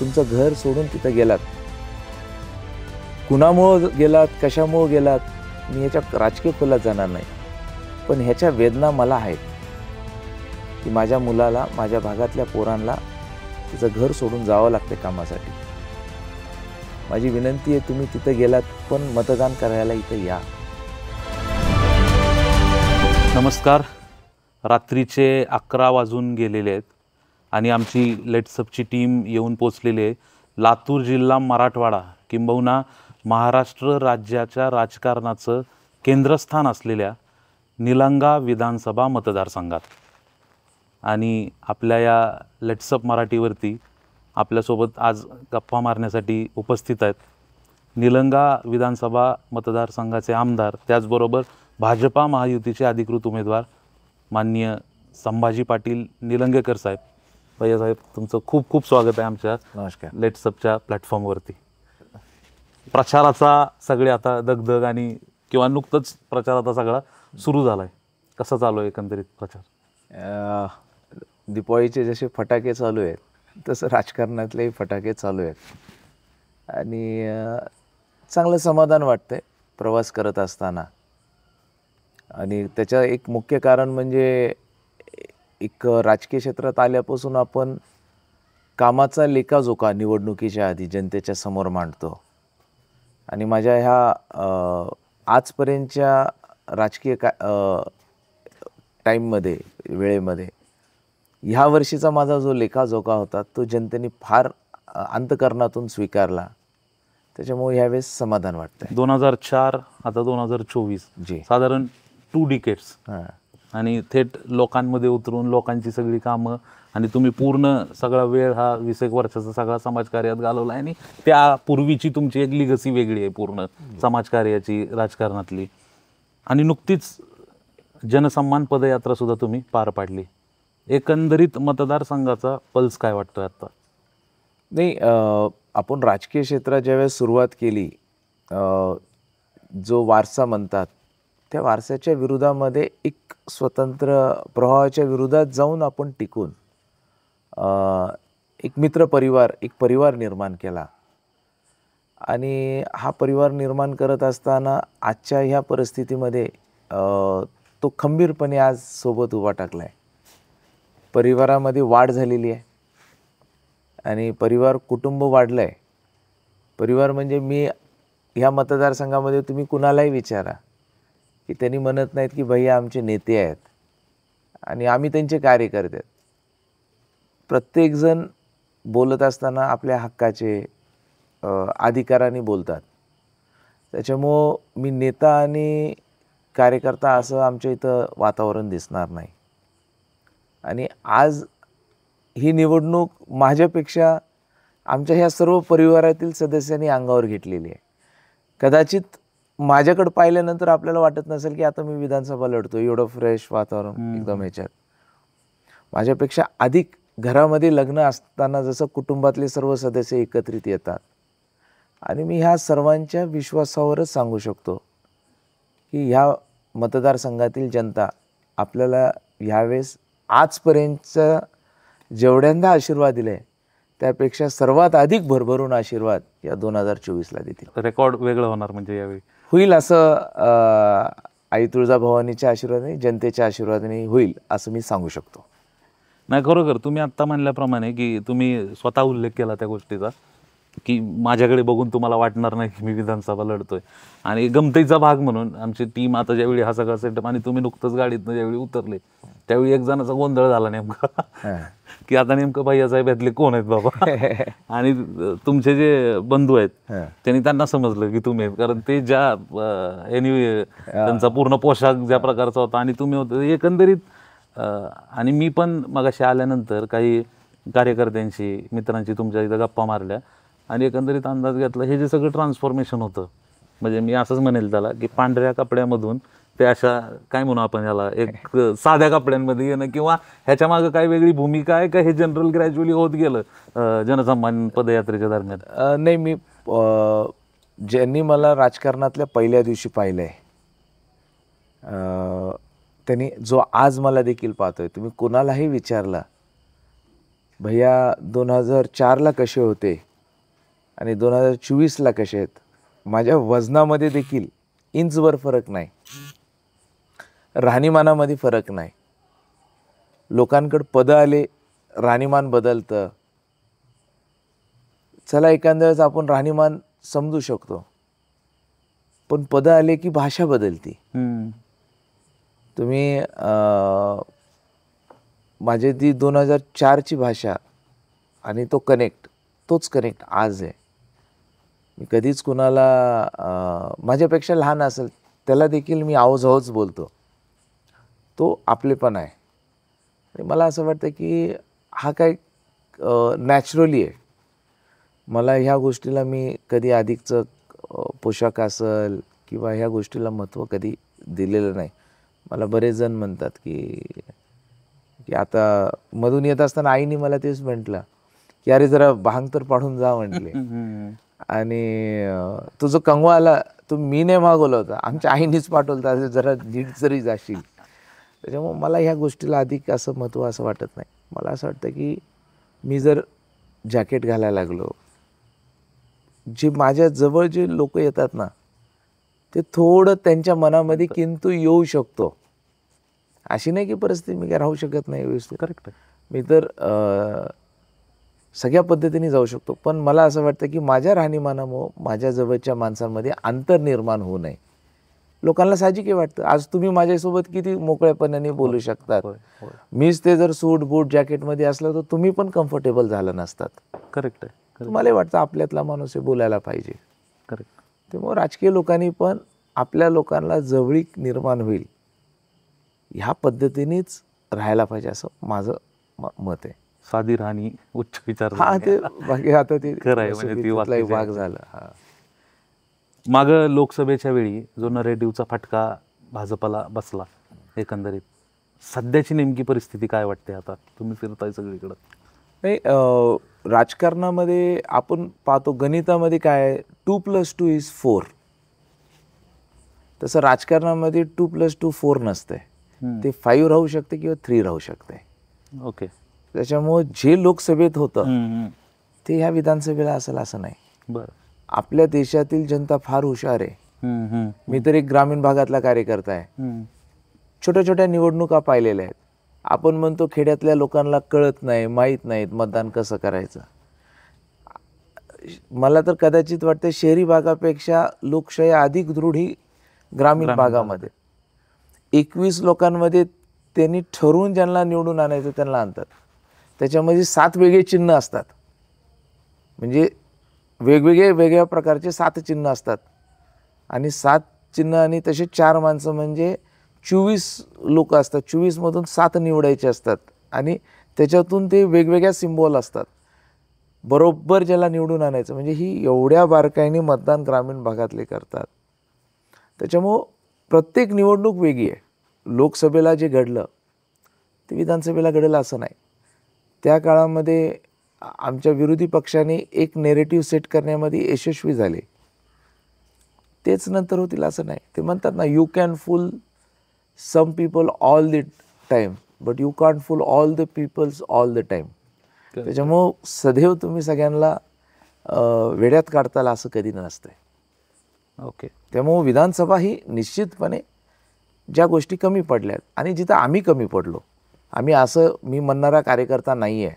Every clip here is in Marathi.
तुमचं घर सोडून तिथं गेलात, कुणामुळं गेलात, कशामुळं गेलात, मी ह्याच्या राजकीय खोलात जाणार नाही, पण ह्याच्या वेदना मला आहेत की माझ्या मुलाला, माझ्या भागातल्या पोरांना तिचं घर सोडून जावं लागते कामासाठी. माझी विनंती आहे, तुम्ही तिथं गेलात पण मतदान करायला इथं या. नमस्कार. रात्रीचे 11 वाजून गेलेले आहेत आणि आमची लेट्सअपची टीम येऊन पोचलेली आहे लातूर जिल्हा मराठवाडा किंबहुना महाराष्ट्र राज्याच्या राजकारणाचं केंद्रस्थान असलेल्या निलंगा विधानसभा मतदारसंघात. आणि आपल्या या लेट्सअप मराठीवरती आपल्यासोबत आज गप्पा मारण्यासाठी उपस्थित आहेत निलंगा विधानसभा मतदारसंघाचे आमदार, त्याचबरोबर भाजपा महायुतीचे अधिकृत उमेदवार माननीय संभाजी पाटील निलंगेकर साहेब. भैया साहेब, तुमचं खूप खूप स्वागत आहे आमच्या नमस्कार लेट्सअपच्या प्लॅटफॉर्मवरती. प्रचाराचा सगळे आता दगदग आणि किंवा नुकतंच प्रचार आता सगळा सुरू झाला आहे. कसा चालू आहे एकंदरीत प्रचार? दिपावळीचे जसे फटाके चालू आहेत तसं राजकारणातलेही फटाके चालू आहेत आणि चांगलं समाधान वाटतं आहे प्रवास करत असताना. आणि त्याचं एक मुख्य कारण म्हणजे एक राजकीय क्षेत्रात आल्यापासून आपण कामाचा लेखाजोखा निवडणुकीच्या आधी जनतेच्या समोर मांडतो. आणि माझ्या ह्या आजपर्यंतच्या राजकीय टाईममध्ये, वेळेमध्ये ह्या वर्षीचा माझा जो लेखाजोखा होता तो जनतेने फार अंतःकरणातून स्वीकारला. त्याच्यामुळे ह्यावेळेस समाधान वाटतं. 2004 आता 2024 जी साधारण 2 डिकेड्स हां. आणि थेट लोकांमध्ये उतरून लोकांची सगळी कामं आणि तुम्ही पूर्ण सगळा वेळ हा 20 वर्षाचा सगळा समाजकार्यात घालवला आहे. आणि त्यापूर्वीची तुमची एक लिगसी वेगळी आहे पूर्ण समाजकार्याची, राजकारणातली. आणि नुकतीच जनसन्मान पदयात्रासुद्धा तुम्ही पार पाडली. एकंदरीत मतदारसंघाचा पल्स काय वाटतोय आता? नाही, आपण राजकीय क्षेत्रात ज्यावेळेस सुरुवात केली, जो वारसा म्हणतात त्या वारसाच्या विरोधामध्ये एक स्वतंत्र प्रवाहाच्या विरोधात जाऊन आपण टिकून एक मित्रपरिवार, एक परिवार निर्माण केला. आणि हा परिवार निर्माण करत असताना आजच्या ह्या परिस्थितीमध्ये तो खंबीरपणे आज सोबत उभा टाकला आहे. परिवारामध्ये वाढ झालेली आहे आणि परिवार कुटुंब वाढलं आहे. परिवार म्हणजे मी ह्या मतदारसंघामध्ये तुम्ही कुणालाही विचारा की त्यांनी म्हणत नाहीत की भैया आमचे नेते आहेत आणि आम्ही त्यांचे कार्यकर्ते आहेत. प्रत्येकजण बोलत असताना आपल्या हक्काचे, अधिकाराने बोलतात. त्याच्यामुळं मी नेता आणि कार्यकर्ता असं आमच्या इथं वातावरण दिसणार नाही. आणि आज ही निवडणूक माझ्यापेक्षा आमच्या ह्या सर्व परिवारातील सदस्यांनी अंगावर घेतलेली आहे. कदाचित माझ्याकडे पाहिल्यानंतर आपल्याला वाटत नसेल की आता मी विधानसभा लढतो, एवढं फ्रेश वातावरण एकदम ह्याच्यात. माझ्यापेक्षा अधिक घरामध्ये लग्न असताना जसं कुटुंबातले सर्व सदस्य एकत्रित येतात आणि मी ह्या सर्वांच्या विश्वासावरच सांगू शकतो की ह्या मतदारसंघातील जनता आपल्याला ह्यावेळेस आजपर्यंतचा जेवढ्यांदा आशीर्वाद दिले त्यापेक्षा सर्वात अधिक भरभरून आशीर्वाद या 2024ला देतील. रेकॉर्ड वेगळं होणार म्हणजे यावेळी होईल असं आई तुळजाभवानीच्या आशीर्वादाने, जनतेच्या आशीर्वादाने होईल असं मी सांगू शकतो. नाही, खरोखर तुम्ही आत्ता म्हणल्याप्रमाणे की तुम्ही स्वतः उल्लेख केला त्या गोष्टीचा की माझ्याकडे बघून तुम्हाला वाटणार नाही की मी विधानसभा लढतोय. आणि गमतीचा भाग म्हणून आमची टीम आता ज्यावेळी हा सगळा सेटअप आणि तुम्ही नुकतंच गाडीतनं ज्यावेळी उतरले त्यावेळी एक जणाचा गोंधळ झाला नेमका की आता नेमकं भैयासाहेब यातले कोण आहेत बाबा. आणि तुमचे जे बंधू आहेत त्यांनी त्यांना समजलं की तुम्ही आहेत, कारण ते ज्या त्यांचा पूर्ण पोशाख ज्या प्रकारचा होता आणि तुम्ही होते एकंदरीत. आणि मी पण मगाशी आल्यानंतर काही कार्यकर्त्यांशी, मित्रांशी तुमच्या इथं गप्पा मारल्या आणि एकंदरीत अंदाज घेतला हे जे सगळं ट्रान्सफॉर्मेशन होतं, म्हणजे मी असंच म्हणेल त्याला की पांढऱ्या कपड्यामधून ते अशा काय म्हणू आपण ह्याला एक साध्या कपड्यांमध्ये येणं किंवा ह्याच्या मागं काय वेगळी भूमिका आहे का हे जनरल ग्रॅज्युअली होत गेलं जनसन्मान पदयात्रेच्या दरम्यान? नाही, मी ज्यांनी मला राजकारणातल्या पहिल्या दिवशी पाहिलं आहे त्यांनी, जो आज मला देखील पाहतोय, तुम्ही कोणालाही विचारला भैया 2004ला कसे होते आणि 2024ला कसे आहेत, माझ्या वजनामध्ये देखील इंचभर फरक नाही, राहणीमानामध्ये फरक नाही. लोकांकडे पदं आले, राहणीमान बदलतं. चला एखाद्या वेळेस आपण राहणीमान समजू शकतो, पण पदं आले की भाषा बदलती. तुम्ही माझी ती 2004ची भाषा आणि तो कनेक्ट, तोच कनेक्ट आज आहे. मी कधीच कुणाला माझ्यापेक्षा लहान असेल त्याला देखील मी आहोजाहोच बोलतो. तो आपलेपण आहे. आणि मला असं वाटतं की हा काय नॅचरली आहे. मला ह्या गोष्टीला मी कधी अधिकचं पोशाख असेल किंवा ह्या गोष्टीला महत्त्व कधी दिलेलं नाही. मला बरेच जण म्हणतात की आता मधून येत असताना आईने मला तेच म्हटलं की अरे जरा भांग तर पाडून जा म्हटले. आणि तुझं कंगवा आला, तू मी नाही मागवलं होतं, आमच्या आईनेच पाठवलं होतं, जरा नीट जरी जाशील. त्याच्यामुळे मला ह्या गोष्टीला अधिक असं महत्त्व असं वाटत नाही. मला असं वाटतं की मी जर जॅकेट घालायला लागलो, जे माझ्या जवळ जे लोक येतात ना, ते थोडं त्यांच्या मनामध्ये किंतु येऊ शकतो. अशी नाही की परिस्थिती मी काय राहू शकत नाही व्यवस्थित. करेक्ट. मी तर सगळ्या पद्धतीने जाऊ शकतो, पण मला असं वाटतं की माझ्या राहणीमानामुळं माझ्या जवळच्या माणसांमध्ये अंतर निर्माण होऊ नये. लोकांना साहजिक वाटतं. आज तुम्ही माझ्यासोबत किती मोकळेपणाने बोलू शकतात. मीच ते जर सूट बूट जॅकेटमध्ये असलं तर तुम्ही पण कम्फर्टेबल झालं नसतात. करेक्ट आहे. तुम्हाला वाटतं आपल्यातला माणूस हे बोलायला पाहिजे. करेक्ट. त्यामुळे राजकीय लोकांनी पण आपल्या लोकांना जवळीक निर्माण होईल ह्या पद्धतीनेच राहायला पाहिजे असं माझं मत आहे. साधी राहणी, उच्च विचार. हा, ते बाकी आता ते खरं आहे, म्हणजे ती वाक्य भाग झाला. हा, मागं लोकसभेच्या वेळी जो नरेटिव्हचा फटका भाजपला बसला, एकंदरीत सध्याची नेमकी परिस्थिती काय वाटते? आता तुम्ही फिरताय सगळीकडं. नाही, राजकारणामध्ये आपण पाहतो गणितामध्ये काय आहे, 2+2 = 4. तसं राजकारणामध्ये 2+2 4 नसते. ते 5 राहू शकते किंवा 3 राहू शकते. ओके. त्याच्यामुळे जे लोकसभेत होतं ते ह्या विधानसभेला असेल असं नाही. बरं. आपल्या देशातील जनता फार हुशार आहे. मी तर एक ग्रामीण भागातला कार्यकर्ता आहे. छोट्या छोट्या निवडणुका पाहिलेल्या आहेत. आपण म्हणतो खेड्यातल्या लोकांना कळत नाही, माहीत नाहीत मतदान कसं करायचं. मला तर कदाचित वाटतं शहरी भागापेक्षा लोकशाही अधिक दृढ ही ग्रामीण भागामध्ये. 21 लोकांमध्ये त्यांनी ठरवून ज्यांना निवडून आणायचं त्यांना आणतात. त्याच्यामध्ये 7 वेगळे चिन्ह असतात. म्हणजे वेगवेगळ्या प्रकारचे 7 चिन्ह असतात आणि 7 चिन्ह आणि तसे 4 माणसं म्हणजे 24 लोक असतात. 24मधून 7 निवडायचे असतात आणि त्याच्यातून ते वेगवेगळ्या सिम्बॉल असतात. बरोबर ज्याला निवडून आणायचं म्हणजे ही एवढ्या बारकाईने मतदान ग्रामीण भागातले करतात. त्याच्यामुळं प्रत्येक निवडणूक वेगळी आहे. लोकसभेला जे घडलं ते विधानसभेला घडेल असं नाही. त्या काळामध्ये आमच्या विरोधी पक्षाने एक नेरेटिव्ह सेट करण्यामध्ये यशस्वी झाले. तेच नंतर होतील असं नाही. ते म्हणतात ना, you can fool some people all the time but you can't fool all the peoples all the time. त्याच्यामुळं सदैव तुम्ही सगळ्यांना वेड्यात काढताल असं कधी नसतंय. ओके. त्यामुळं विधानसभा ही निश्चितपणे ज्या गोष्टी कमी पडल्यात आणि जिथं आम्ही कमी पडलो, आम्ही असं मी म्हणणारा कार्यकर्ता नाही आहे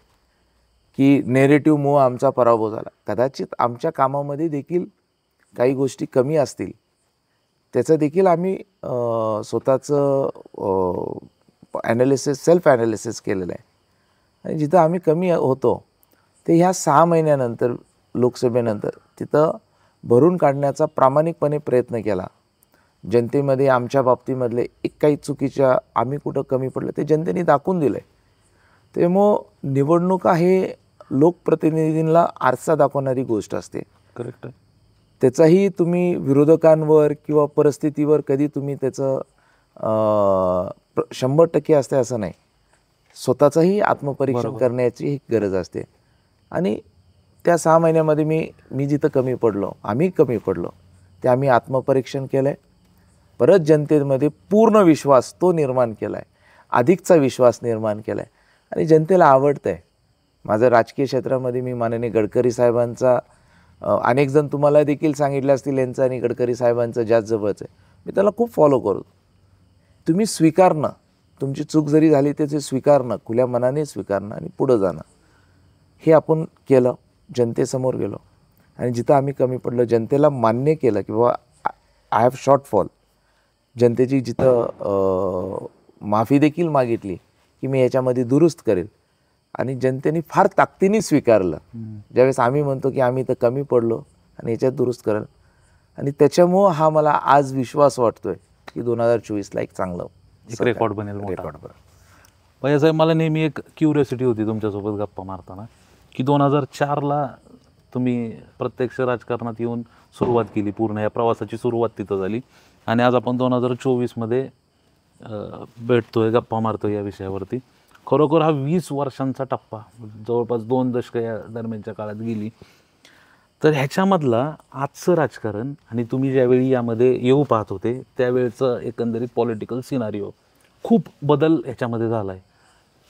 की नेरेटिव्हमुळं आमचा पराभव झाला. कदाचित आमच्या कामामध्ये देखील काही गोष्टी कमी असतील, त्याचं देखील आम्ही स्वतःचं सेल्फ ॲनालिसिस केलेलं आहे. आणि जिथं आम्ही कमी होतो ते ह्या 6 महिन्यानंतर लोकसभेनंतर तिथं भरून काढण्याचा प्रामाणिकपणे प्रयत्न केला. जनतेमध्ये आमच्या बाबतीमधले एक काही चुकीच्या आम्ही कुठं कमी पडलं ते जनतेने दाखवून दिलं आहे. त्यामुळं निवडणुका हे लोकप्रतिनिधींना आरसा दाखवणारी गोष्ट असते. करेक्ट आहे. त्याचाही तुम्ही विरोधकांवर किंवा परिस्थितीवर कधी तुम्ही त्याचं 100% असते असं नाही. स्वतःचंही आत्मपरीक्षण करण्याची ही गरज असते. आणि त्या 6 महिन्यामध्ये मी जिथं कमी पडलो, आम्ही कमी पडलो, ते आम्ही आत्मपरीक्षण केलं आहे. परत जनतेमध्ये पूर्ण विश्वास तो निर्माण केला आहे, अधिकचा विश्वास निर्माण केला आहे आणि जनतेला आवडतं आहे. माझं राजकीय क्षेत्रामध्ये मी माननीय गडकरी साहेबांचा अनेक जण तुम्हाला देखील सांगितले असतील यांचं आणि गडकरी साहेबांचं जास्त जवळचं आहे. मी त्याला खूप फॉलो करतो. तुम्ही स्वीकारणं, तुमची चूक जरी झाली त्याचे स्वीकारणं, खुल्या मनाने स्वीकारणं आणि पुढं जाणं, हे आपण केलं. जनतेसमोर गेलो आणि जिथं आम्ही कमी पडलो जनतेला मान्य केलं की बाबा आय हॅव शॉर्टफॉल. जनतेची जिथं माफी देखील मागितली की मी याच्यामध्ये दुरुस्त करेल आणि जनतेने फार ताकदीने स्वीकारलं. ज्यावेळेस आम्ही म्हणतो की आम्ही तर कमी पडलो आणि याच्यात दुरुस्त करेल, आणि त्याच्यामुळं हा मला आज विश्वास वाटतोय की 2024ला एक चांगलं एक रेकॉर्ड बनेल मोठा. रेकॉर्ड बनेल. भैयासाहेब, मला नेहमी एक क्युरियोसिटी होती तुमच्यासोबत गप्पा मारताना की 2004ला तुम्ही प्रत्यक्ष राजकारणात येऊन सुरुवात केली, पूर्ण या प्रवासाची सुरुवात तिथं झाली आणि आज आपण 2024मध्ये भेटतोय, गप्पा मारतोय या विषयावरती. खरोखर हा 20 वर्षांचा टप्पा, जवळपास 2 दशकं या दरम्यानच्या काळात गेली. तर ह्याच्यामधला आजचं राजकारण आणि तुम्ही ज्यावेळी यामध्ये येऊ पाहत होते त्यावेळचं एकंदरीत पॉलिटिकल सिनारिओ, खूप बदल ह्याच्यामध्ये झाला आहे.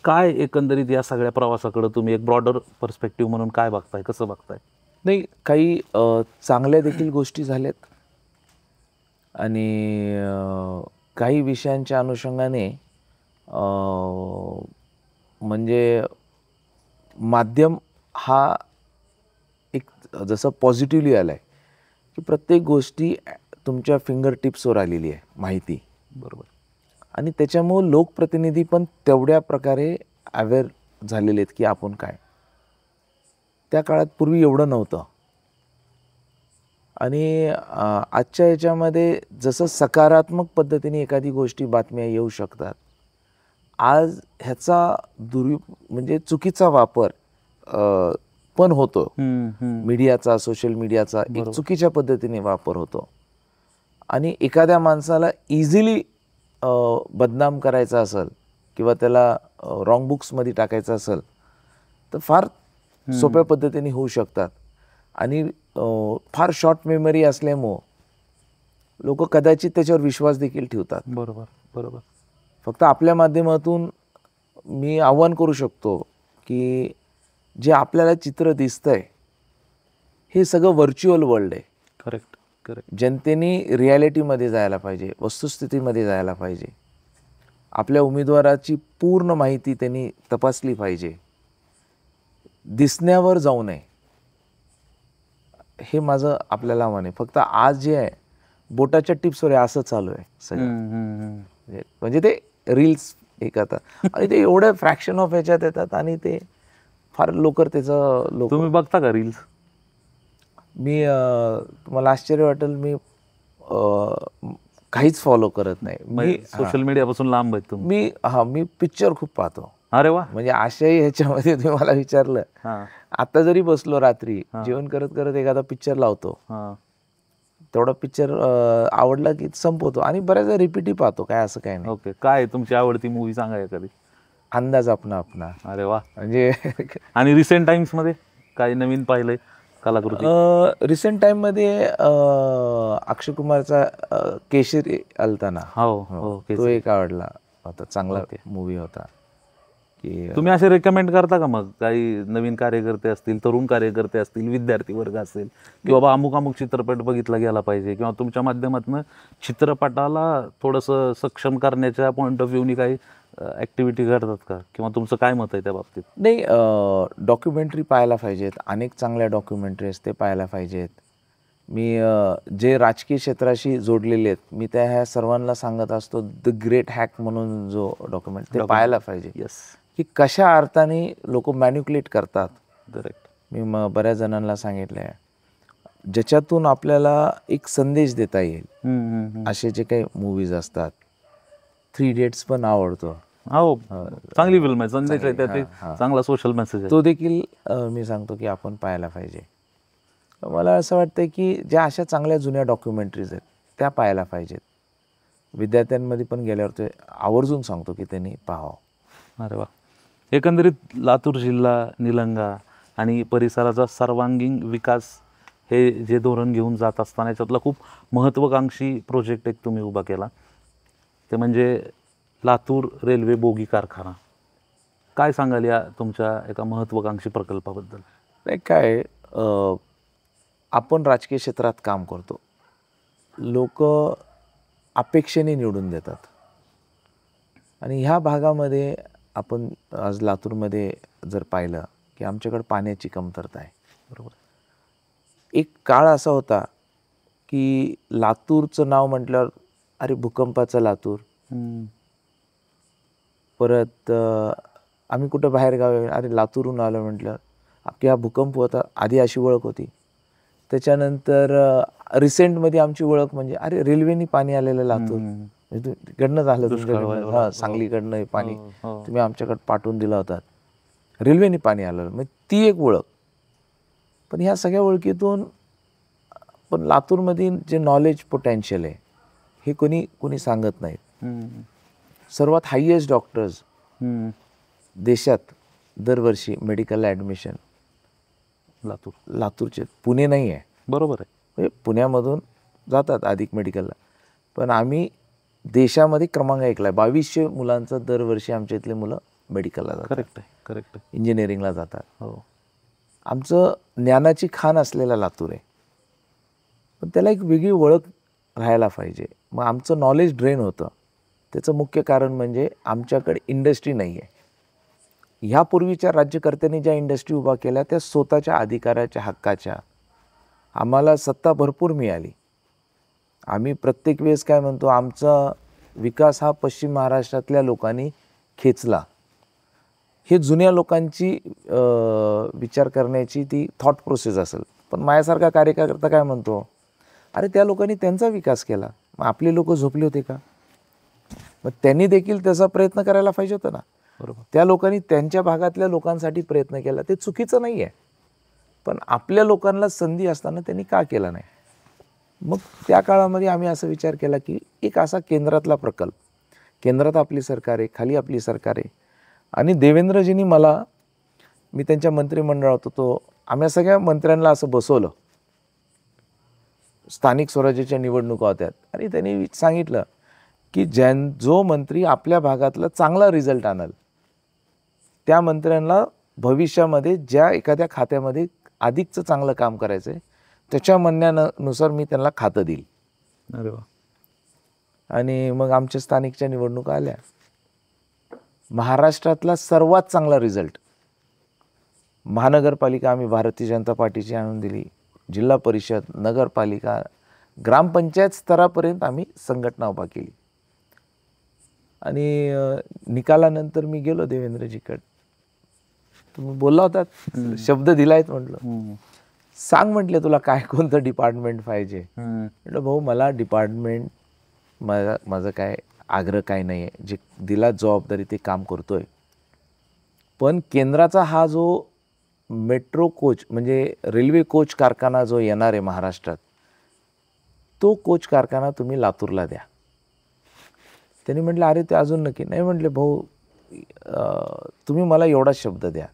काय एकंदरीत या सगळ्या प्रवासाकडं तुम्ही एक ब्रॉडर पर्स्पेक्टिव्ह म्हणून काय बघताय, कसं बघताय? नाही, काही चांगल्या देखील गोष्टी झाल्यात आणि काही विषयांच्या अनुषंगाने म्हणजे माध्यम हा एक जसं पॉझिटिव्हली आला आहे की प्रत्येक गोष्टी तुमच्या फिंगर टिप्सवर आलेली आहे माहिती, बरोबर. आणि त्याच्यामुळं लोकप्रतिनिधी पण तेवढ्या प्रकारे अवेअर झालेले आहेत की आपण काय. त्या काळात पूर्वी एवढं नव्हतं. आणि आजच्या याच्यामध्ये जसं सकारात्मक पद्धतीने एखादी गोष्टी बातम्या येऊ शकतात, आज ह्याचा म्हणजे चुकीचा वापर पण होतो. मीडियाचा, सोशल मीडियाचा एक चुकीच्या पद्धतीने वापर होतो आणि एखाद्या माणसाला इझिली बदनाम करायचा असेल किंवा त्याला रॉंग बुक्समध्ये टाकायचं असेल तर फार सोप्या पद्धतीने होऊ शकतात. आणि फार शॉर्ट मेमरी असल्यामुळं लोक कदाचित त्याच्यावर विश्वास देखील ठेवतात. बरोबर बरोबर. फक्त आपल्या माध्यमातून मी आव्हान करू शकतो की जे आपल्याला चित्र दिसतंय हे सगळं व्हर्च्युअल वर्ल्ड आहे. Correct correct. जनतेने रिॲलिटीमध्ये जायला पाहिजे, वस्तुस्थितीमध्ये जायला पाहिजे. आपल्या उमेदवाराची पूर्ण माहिती त्यांनी तपासली पाहिजे, दिसण्यावर जाऊ नये. हे माझं आपल्याला आव्हान आहे. फक्त आज जे आहे बोटाच्या टिप्सवर आहे असं चालू आहे सगळं. म्हणजे ते रील्स एक आता आणि ते एवढं फ्रॅक्शन ऑफ ह्याच्यात येतात आणि ते फार लवकर त्याचं तुम्ही बघता का रील्स? मी तुम्हाला आश्चर्य वाटेल, मी काहीच फॉलो करत नाही. मी सोशल मीडियापासून लांब आहेत तुम्ही? मी पिक्चर खूप पाहतो. अरे वा. म्हणजे अशाही ह्याच्यामध्ये तुम्ही मला विचारलं, आता जरी बसलो रात्री जेवण करत करत एखादा पिक्चर लावतो, तेवढा पिक्चर आवडला की संपवतो आणि बऱ्याचदा रिपीटही पाहतो. काय असं काय नाही. ओके. काय तुमची आवडती मूवी सांगा एखादी? अंदाज अपना अपना. अरे वा. म्हणजे आणि रिसेंट टाइम्स मध्ये काय नवीन पाहिलंय कलाकृती? रिसेंट टाइम मध्ये अक्षय कुमारचा केसरी आलता ना, तो एक आवडला होता, चांगला मूवी होता. की तुम्ही असे रेकमेंड करता का मग काही नवीन कार्यकर्ते असतील, तरुण कार्यकर्ते असतील, विद्यार्थी वर्ग असेल की बाबा अमुक अमुक चित्रपट बघितला गेला पाहिजे किंवा तुमच्या माध्यमातून चित्रपटाला थोडंसं सक्षम करण्याच्या पॉईंट ऑफ व्ह्यूनी काही ॲक्टिव्हिटी करतात का, किंवा तुमचं काय मत आहे त्या बाबतीत? नाही, डॉक्युमेंटरी पाहायला पाहिजेत. अनेक चांगल्या डॉक्युमेंटरीज ते पाहायला पाहिजेत. मी जे राजकीय क्षेत्राशी जोडलेले आहेत मी त्या ह्या सर्वांना सांगत असतो, द ग्रेट हॅक म्हणून जो डॉक्युमेंट ते पाहायला पाहिजे. येस. की कशा अर्थाने लोक मॅन्युक्युलेट करतात. करेक्ट. मी बऱ्याच जणांना सांगितलं आहे, ज्याच्यातून आपल्याला एक संदेश देता येईल असे जे काही मूवीज असतात. 3 इडियट्स पण आवडतो. हो, चांगली फिल्म आहे, संदेश आहे त्यात, चांगला सोशल मेसेज आहे. तो देखील मी सांगतो की आपण पाहायला पाहिजे. मला असं वाटतं की ज्या अशा चांगल्या जुन्या डॉक्युमेंटरीज आहेत त्या पाहायला पाहिजेत. विद्यार्थ्यांमध्ये पण गेल्यावर ते आवर्जून सांगतो की त्यांनी पाहावं. अरे वा. एकंदरीत लातूर जिल्हा, निलंगा आणि परिसराचा सर्वांगीण विकास हे जे धोरण घेऊन जात असताना याच्यातला खूप महत्त्वाकांक्षी प्रोजेक्ट एक तुम्ही उभा केला, ते म्हणजे लातूर रेल्वे बोगी कारखाना. काय सांगाल या तुमच्या एका महत्त्वाकांक्षी प्रकल्पाबद्दल? नाही काय आपण राजकीय क्षेत्रात काम करतो, लोक अपेक्षेने निवडून देतात आणि ह्या भागामध्ये आपण आज लातूरमध्ये जर पाहिलं की आमच्याकडे पाण्याची कमतरता आहे. बरोबर. एक काळ असा होता की लातूरचं नाव म्हटल्यावर अरे भूकंपाचं लातूर, परत आम्ही कुठं बाहेर गावी अरे लातूरून आलो म्हटलं की हा भूकंप होता, आधी अशी ओळख होती. त्याच्यानंतर रिसेंटमध्ये आमची ओळख म्हणजे अरे रेल्वेनी पाणी आलेलं लातूर, इकडनं झालं तुमच्याकडनं, हां सांगलीकडनं हे पाणी तुम्ही आमच्याकडे पाठवून दिला होता, रेल्वेने पाणी आलं, मग ती एक ओळख. पण ह्या सगळ्या ओळखीतून पण लातूरमध्ये जे नॉलेज पोटेन्शियल आहे हे कोणी सांगत नाहीत. सर्वात हायेस्ट डॉक्टर्स देशात दरवर्षी मेडिकल ॲडमिशन लातूरचे, पुणे नाही आहे. बरोबर आहे. म्हणजे पुण्यामधून जातात अधिक मेडिकलला, पण आम्ही देशामध्ये क्रमांक 1ला आहे. 2200 मुलांचं दरवर्षी आमच्या इथले मुलं मेडिकलला जातात. करेक्ट आहे, करेक्ट आहे. इंजिनिअरिंगला जातात. हो. आमचं ज्ञानाची खाण असलेला लातूर आहे, पण त्याला एक वेगळी ओळख राहायला पाहिजे. मग आमचं नॉलेज ड्रेन होतं. त्याचं मुख्य कारण म्हणजे आमच्याकडे इंडस्ट्री नाही आहे. ह्यापूर्वीच्या राज्यकर्त्यांनी ज्या इंडस्ट्री उभा केल्या त्या स्वतःच्या अधिकाराच्या हक्काच्या, आम्हाला सत्ता भरपूर मिळाली. आम्ही प्रत्येक वेळेस काय म्हणतो, आमचा विकास हा पश्चिम महाराष्ट्रातल्या लोकांनी खेचला. हे जुन्या लोकांची विचार करण्याची ती थॉट प्रोसेस असेल. पण माझ्यासारखा कार्यकर्ता काय म्हणतो, अरे त्या लोकांनी त्यांचा विकास केला, मग आपले लोक झोपले होते का? मग त्यांनी देखील त्याचा प्रयत्न करायला पाहिजे होता ना. बरोबर. त्या लोकांनी त्यांच्या भागातल्या लोकांसाठी प्रयत्न केला, ते चुकीचं नाही आहे. पण आपल्या लोकांना संधी असताना त्यांनी का केला नाही? मग त्या काळामध्ये आम्ही असा विचार केला की एक असा केंद्रातला प्रकल्प, केंद्रात आपली सरकार आहे, खाली आपली सरकार आहे. आणि देवेंद्रजींनी मी त्यांच्या मंत्रिमंडळात होतो, आम्ही सगळ्या मंत्र्यांना असं बसवलं, स्थानिक स्वराज्याच्या निवडणुका होत्या आणि त्यांनी सांगितलं की जो मंत्री आपल्या भागातला चांगला रिझल्ट आणल त्या मंत्र्यांना भविष्यामध्ये ज्या एखाद्या खात्यामध्ये अधिकचं चांगलं काम करायचं आहे त्याच्या म्हणण्यानुसार मी त्यांना खातं देईल. अरे वा. आणि मग आमच्या स्थानिकच्या निवडणुका आल्या. महाराष्ट्रातला सर्वात चांगला रिझल्ट, महानगरपालिका आम्ही भारतीय जनता पार्टीची आणून दिली, जिल्हा परिषद, नगरपालिका, ग्रामपंचायत स्तरापर्यंत आम्ही संघटना उभा केली. आणि निकालानंतर मी गेलो देवेंद्रजीकडे, तुम्ही बोलला होता, शब्द दिलायत म्हटलं, सांग म्हटले तुला काय कोणतं डिपार्टमेंट पाहिजे. म्हटलं भाऊ मला डिपार्टमेंट माझं काय आग्रह काय नाही आहे, जे दिला जबाबदारी ते काम करतोय. पण केंद्राचा हा जो मेट्रो कोच म्हणजे रेल्वे कोच कारखाना जो येणार आहे महाराष्ट्रात, तो कोच कारखाना तुम्ही लातूरला द्या. त्यांनी म्हटलं अरे ते अजून नक्की नाही. म्हटले भाऊ तुम्ही मला एवढा शब्द द्या.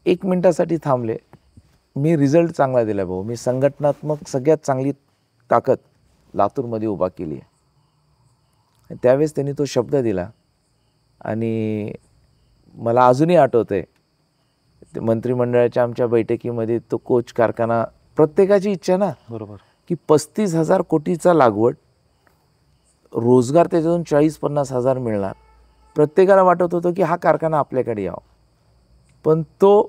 1 मिनिटासाठी थांबले. मी रिझल्ट चांगला दिला भाऊ, मी संघटनात्मक सगळ्यात चांगली ताकद लातूरमध्ये उभा केली आहे. त्यावेळेस त्यांनी तो शब्द दिला आणि मला अजूनही आठवतं आहे ते मंत्रिमंडळाच्या आमच्या बैठकीमध्ये तो कोच कारखाना, प्रत्येकाची इच्छा ना, बरोबर, की 35,000 कोटीचा लागवड, रोजगार त्याच्यातून 40-50 हजार मिळणार. प्रत्येकाला वाटत होतं की हा कारखाना आपल्याकडे यावा. पण तो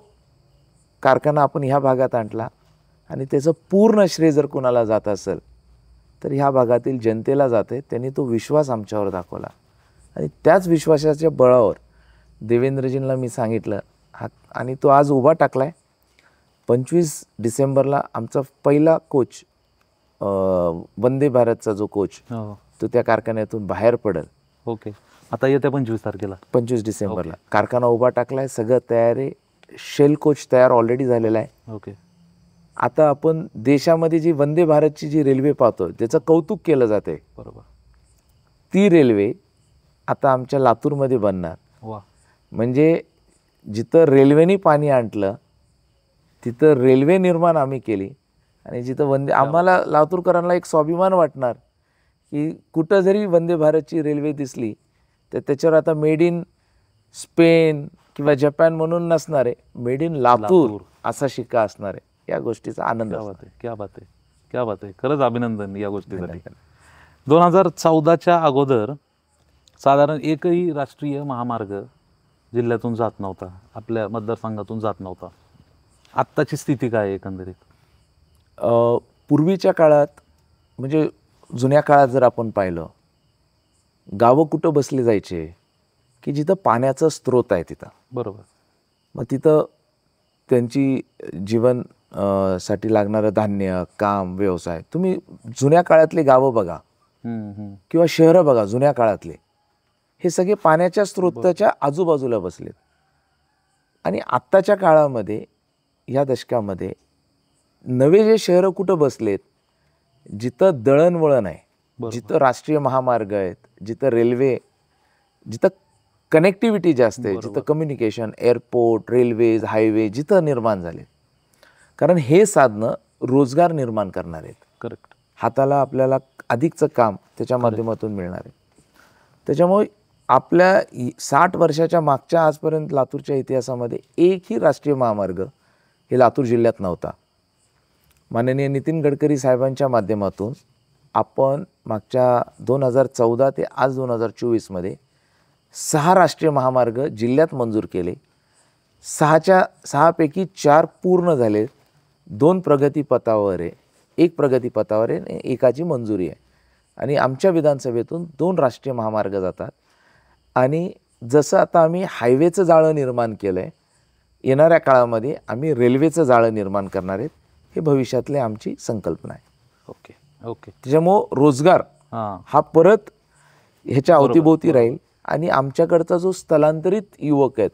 कारखाना आपण ह्या भागात आणला आणि त्याचं पूर्ण श्रेय जर कोणाला जात असेल तर ह्या भागातील जनतेला जाते. त्यांनी तो विश्वास आमच्यावर दाखवला आणि त्याच विश्वासाच्या बळावर देवेंद्रजींना मी सांगितलं आणि तो आज उभा टाकला आहे. 25 डिसेंबरला आमचा पहिला कोच, वंदे भारतचा जो कोच, तो त्या कारखान्यातून बाहेर पडेल. ओके. आता येत्या 25 तारखेला, 25 डिसेंबरला कारखाना उभा टाकला आहे, सगळं तयार आहे. शेल कोच तयार ऑलरेडी झालेला आहे. ओके. आता आपण देशामध्ये जी वंदे भारतची जी रेल्वे पाहतो त्याचं कौतुक केलं जाते, बरोबर, ती रेल्वे आता आमच्या लातूरमध्ये बनणार. वा. म्हणजे जिथं रेल्वेनी पाणी आणलं तिथं रेल्वे निर्माण आम्ही केली आणि जिथं आम्हाला लातूरकरांना एक स्वाभिमान वाटणार की कुठं जरी वंदे भारतची रेल्वे दिसली तर त्याच्यावर आता मेड इन स्पेन किंवा जपान म्हणून नसणार आहे, मेड इन लातूर असा शिक्का असणार आहे. या गोष्टीचा आनंद क्या असणार. बात आहे, क्या बात आहे, क्या बात आहे. खरंच अभिनंदन या गोष्टीसाठी. 2014च्या अगोदर साधारण एकही राष्ट्रीय महामार्ग जिल्ह्यातून जात नव्हता, आपल्या मतदारसंघातून जात नव्हता. आत्ताची स्थिती काय आहे एकंदरीत? पूर्वीच्या काळात म्हणजे जुन्या काळात जर आपण पाहिलं, गावं कुठं बसले जायचे की जिथं पाण्याचं स्रोत आहे तिथं. बरोबर. मग तिथं त्यांची जीवन साठी लागणारं धान्य, काम, व्यवसाय, तुम्ही जुन्या काळातले गावं बघा किंवा शहरं बघा जुन्या काळातले, हे सगळे पाण्याच्या स्रोताच्या आजूबाजूला बसलेत. आणि आत्ताच्या काळामध्ये या दशकामध्ये नवे जे शहरं कुठं बसलेत, जिथं दळणवळण आहे, जिथं राष्ट्रीय महामार्ग आहेत, जिथं रेल्वे, जिथं कनेक्टिव्हिटी जास्त आहे, जिथं कम्युनिकेशन, एअरपोर्ट, रेल्वेज, हायवे जिथं निर्माण झाले, कारण हे साधनं रोजगार निर्माण करणार आहेत. करेक्ट. हाताला आपल्याला अधिकचं काम त्याच्या माध्यमातून मिळणार आहे. त्याच्यामुळे आपल्या 60 वर्षाच्या मागच्या आजपर्यंत लातूरच्या इतिहासामध्ये एकही राष्ट्रीय महामार्ग हे लातूर जिल्ह्यात नव्हता. माननीय नितीन गडकरी साहेबांच्या माध्यमातून आपण मागच्या 2014 ते आज 2024मध्ये 6 राष्ट्रीय महामार्ग जिल्ह्यात मंजूर केले. 6 पैकी 4 पूर्ण झाले, 2 प्रगतीपथावर आहे, 1 प्रगतीपथावर आहे आणि एकाची मंजुरी आहे. आणि आमच्या विधानसभेतून 2 राष्ट्रीय महामार्ग जातात. आणि जसं आता आम्ही हायवेचं जाळं निर्माण केलं आहे, येणाऱ्या काळामध्ये आम्ही रेल्वेचं जाळं निर्माण करणार आहेत. हे भविष्यातले आमची संकल्पना आहे. Okay okay. त्याच्यामुळं रोजगार हा परत ह्याच्या अवतीभोवती राहील. आणि आमच्याकडचा जो स्थलांतरित युवक आहेत,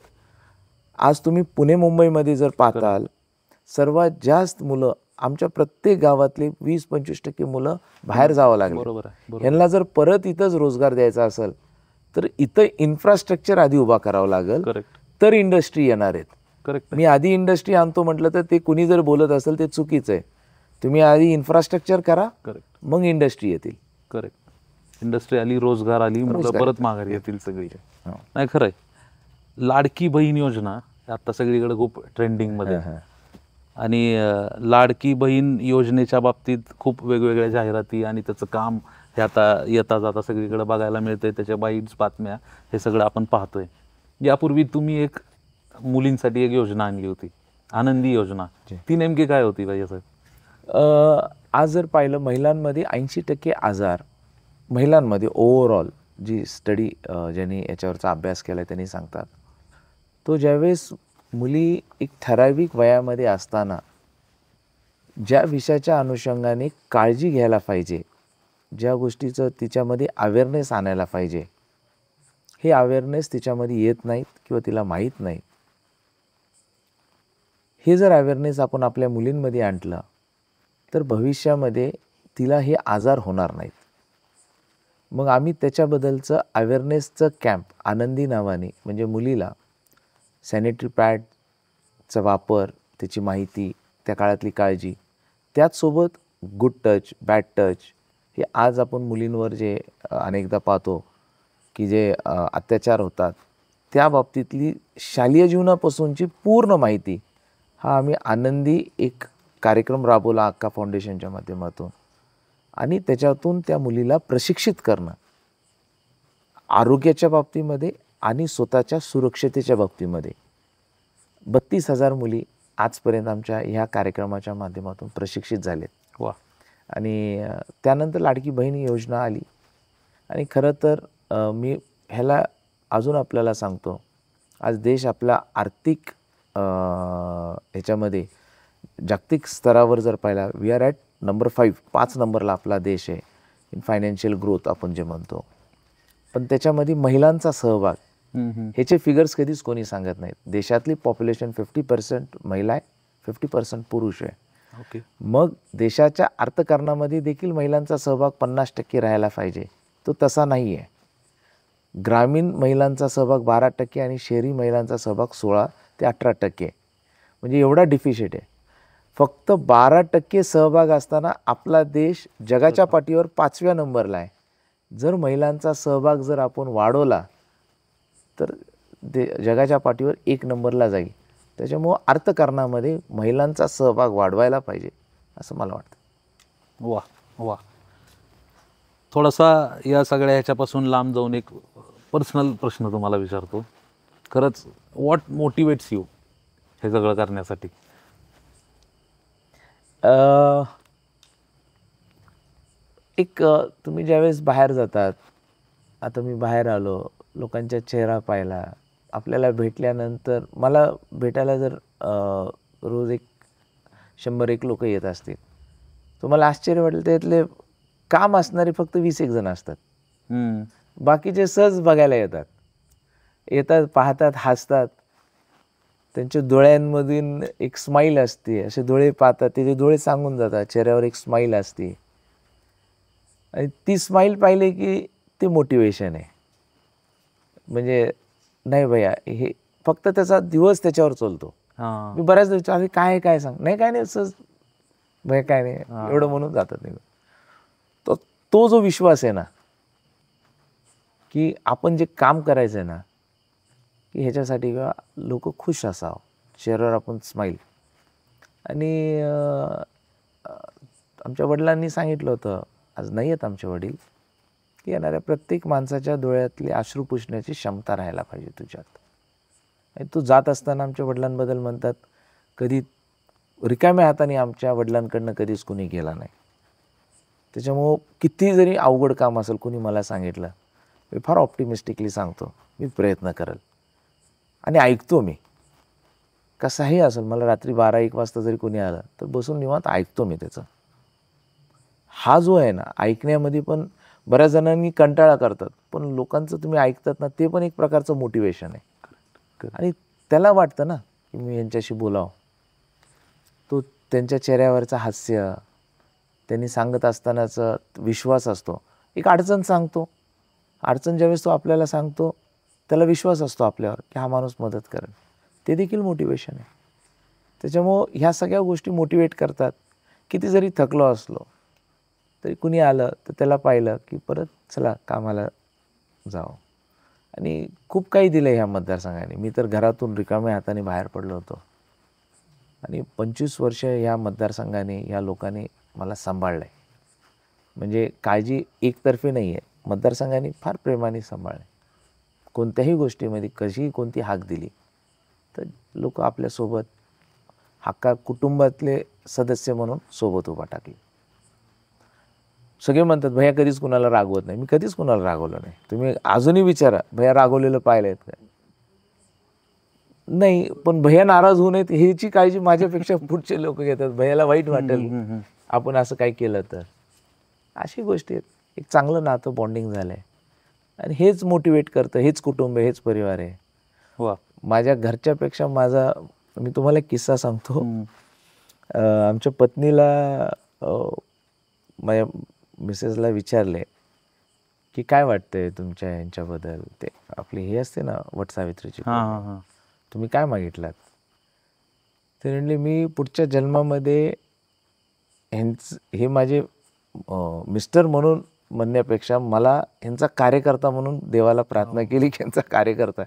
आज तुम्ही पुणे मुंबईमध्ये जर पाहताल, सर्वात जास्त मुलं आमच्या प्रत्येक गावातले 20-25% मुलं बाहेर जावं लागले. यांना जर परत इथंच रोजगार द्यायचा असेल तर इथं इन्फ्रास्ट्रक्चर आधी उभा करावं लागेल, तर इंडस्ट्री येणार आहेत. करेक्ट. मी आधी इंडस्ट्री आणतो म्हटलं तर ते कुणी जर बोलत असेल ते चुकीचं आहे. तुम्ही आधी इन्फ्रास्ट्रक्चर करा, मग इंडस्ट्री येतील. करेक्ट. इंडस्ट्री आली, रोजगार आली, मुलं परत माघारी येतील सगळी. नाही, खरं आहे. लाडकी बहीण योजना आता सगळीकडे खूप ट्रेंडिंगमध्ये. आणि लाडकी बहीण योजनेच्या बाबतीत खूप वेगवेगळ्या जाहिराती आणि त्याचं काम हे आता येता जाता सगळीकडे बघायला मिळतंय. त्याच्या बाईट्स, बातम्या, हे सगळं आपण पाहतोय. यापूर्वी तुम्ही एक मुलींसाठी एक योजना आणली होती, आनंदी योजना. ती नेमकी काय होती पाहिजे साहेब? आज जर पाहिलं, महिलांमध्ये 80% आजार महिलांमध्ये ओव्हरऑल, जी स्टडी ज्यांनी याच्यावरचा अभ्यास केला आहे त्यांनी सांगतात, तो ज्यावेळेस मुली एक ठराविक वयामध्ये असताना ज्या विषयाच्या अनुषंगाने काळजी घ्यायला पाहिजे, ज्या गोष्टीचं तिच्यामध्ये अवेअरनेस आणायला पाहिजे, हे अवेअरनेस तिच्यामध्ये येत नाहीत किंवा तिला माहीत नाही. हे जर अवेअरनेस आपण आपल्या मुलींमध्ये आणलं तर भविष्यामध्ये तिला हे आजार होणार नाहीत. मग आम्ही त्याच्याबद्दलचं अवेअरनेसचं कॅम्प आनंदी नावाने, म्हणजे मुलीला सॅनिटरी पॅडचा वापर, त्याची माहिती, त्या काळातली काळजी, त्याचसोबत गुड टच, बॅड टच, हे आज आपण मुलींवर जे अनेकदा पाहतो की जे अत्याचार होतात, त्या बाबतीतली शालेय जीवनापासूनची पूर्ण माहिती हा आम्ही आनंदी एक कार्यक्रम राबवला अक्का फाउंडेशनच्या माध्यमातून. आणि त्याच्यातून त्या मुलीला प्रशिक्षित करणं आरोग्याच्या बाबतीमध्ये आणि स्वतःच्या सुरक्षतेच्या बाबतीमध्ये. 32,000 मुली आजपर्यंत आमच्या ह्या कार्यक्रमाच्या माध्यमातून प्रशिक्षित झालेत. वा. आणि त्यानंतर लाडकी बहीण योजना आली. आणि खरं तर मी ह्याला अजून आपल्याला सांगतो, आज देश आपला आर्थिक ह्याच्यामध्ये जागतिक स्तरावर जर पाहिला, वी आर ॲट नंबर 5 नंबरला आपला देश आहे इन फायनान्शियल ग्रोथ आपण जे म्हणतो. पण त्याच्यामध्ये महिलांचा सहभाग, ह्याचे फिगर्स कधीच कोणी सांगत नाहीत. देशातली पॉप्युलेशन 50% महिला आहे, 50% पुरुष आहे. ओके. मग देशाच्या अर्थकारणामध्ये देखील महिलांचा सहभाग 50% राहायला पाहिजे, तो तसा नाही आहे. ग्रामीण महिलांचा सहभाग 12% आणि शहरी महिलांचा सहभाग 16 ते 18%. म्हणजे एवढा डिफिशिट आहे. फक्त 12% सहभाग असताना आपला देश जगाच्या पाठीवर 5व्या नंबरला आहे. जर महिलांचा सहभाग जर आपण वाढवला तर जगाच्या पाठीवर 1 नंबरला जाईल. त्याच्यामुळं अर्थकारणामध्ये महिलांचा सहभाग वाढवायला पाहिजे असं मला वाटतं. वा वा. थोडासा या सगळ्या ह्याच्यापासून लांब जाऊन एक पर्सनल प्रश्न तुम्हाला विचारतो. खरंच व्हॉट मोटिवेट्स यू हे सगळं करण्यासाठी? तुम्ही ज्यावेळेस बाहेर जातात, आता मी बाहेर आलो, लोकांचा चेहरा पाहिला, आपल्याला भेटल्यानंतर मला भेटायला जर रोज 100-1 लोक येत असतील, तुम्हाला आश्चर्य वाटेल त्यातले काम असणारे फक्त 20-1 जण असतात. बाकीचे सहज बघायला येतात, पाहतात, हसतात. त्यांच्या डोळ्यांमधून एक स्माईल असते, असे डोळे पाहतात, त्याचे डोळे सांगून जातात, चेहऱ्यावर एक स्माईल असते. आणि ती स्माईल पाहिले की ते मोटिवेशन आहे. म्हणजे नाही भैया, हे फक्त त्याचा दिवस त्याच्यावर चालतो. मी बऱ्याचदा विचारले काय काय सांग, नाही काय नाही, सहज भैया काय नाही एवढं म्हणून जातात नाही. तो जो विश्वास आहे ना की आपण जे काम करायचं आहे ना, की ह्याच्यासाठी लोक खुश असावं, चेहऱ्यावर आपण स्माईल. आणि आमच्या वडिलांनी सांगितलं होतं, आज नाही आहेत आमचे वडील, की येणाऱ्या प्रत्येक माणसाच्या डोळ्यातले अश्रू पुसण्याची क्षमता राहायला पाहिजे तुझ्यात. आणि तू जात असताना आमच्या वडिलांबद्दल म्हणतात, कधी रिकाम्या हाताने आमच्या वडिलांकडनं कधीच कुणी गेला नाही. त्याच्यामुळं किती जरी अवघड काम असेल, कुणी मला सांगितलं, मी फार ऑप्टिमिस्टिकली सांगतो, मी प्रयत्न करेल आणि ऐकतो. मी कसाही असेल, मला रात्री 12-1 वाजता जरी कोणी आलं तर बसून निवांत ऐकतो मी त्याचं. हा जो आहे ना, ऐकण्यामध्ये पण बऱ्याच जणांनी कंटाळा करतात, पण लोकांचं तुम्ही ऐकतात ना, ते पण एक प्रकारचं मोटिवेशन आहे. आणि त्याला वाटतं ना की मी यांच्याशी बोलावं. तो त्यांच्या चेहऱ्यावरचं हास्य, त्यांनी सांगत असतानाचा विश्वास असतो. एक अडचण सांगतो, अडचण ज्यावेळेस तो आपल्याला सांगतो, त्याला विश्वास असतो आपल्यावर की हा माणूस मदत करेल, ते देखील मोटिवेशन आहे. त्याच्यामुळं ह्या सगळ्या गोष्टी मोटिवेट करतात. किती जरी थकलो असलो तरी कुणी आलं तर त्याला पाहिलं की परत चला कामाला जावं. आणि खूप काही दिलं ह्या मतदारसंघाने. मी तर घरातून रिकाम्या हाताने बाहेर पडलो होतो आणि 25 वर्ष ह्या मतदारसंघाने, ह्या लोकांनी मला सांभाळलं आहे. म्हणजे काळजी एकतर्फी नाही आहे, मतदारसंघाने फार प्रेमाने सांभाळलं. कोणत्याही गोष्टीमध्ये कशीही कोणती हाक दिली तर लोक आपल्यासोबत कुटुंबातले सदस्य म्हणून सोबत उभा टाकले. सगळे म्हणतात भैया कधीच कुणाला रागवत नाही. मी कधीच कुणाला रागवलं नाही. तुम्ही अजूनही विचारा, भैया रागवलेलं पाहिलं आहेत का? नाही, पण भैया नाराज होऊ नयेत ह्याची काळजी माझ्यापेक्षा पुढचे लोक घेतात. भैयाला वाईट वाटेल आपण असं काही केलं तर. अशी गोष्टी आहेत. एक चांगलं नातं, बॉन्डिंग झालं आहे आणि हेच मोटिवेट करतं. हेच कुटुंब आहे, हेच परिवार आहे. वा. माझ्या घरच्यापेक्षा मी तुम्हाला एक किस्सा सांगतो. आमच्या पत्नीला माझ्या मिसेसला विचारले की काय वाटतंय तुमच्या यांच्याबद्दल, ते आपली हे असते ना वटसावित्रीची, तुम्ही काय मागितलात? ते म्हणले मी पुढच्या जन्मामध्ये हे माझे मिस्टर म्हणून म्हणण्यापेक्षा मला ह्यांचा कार्यकर्ता म्हणून देवाला प्रार्थना केली की ह्यांचा कार्यकर्ता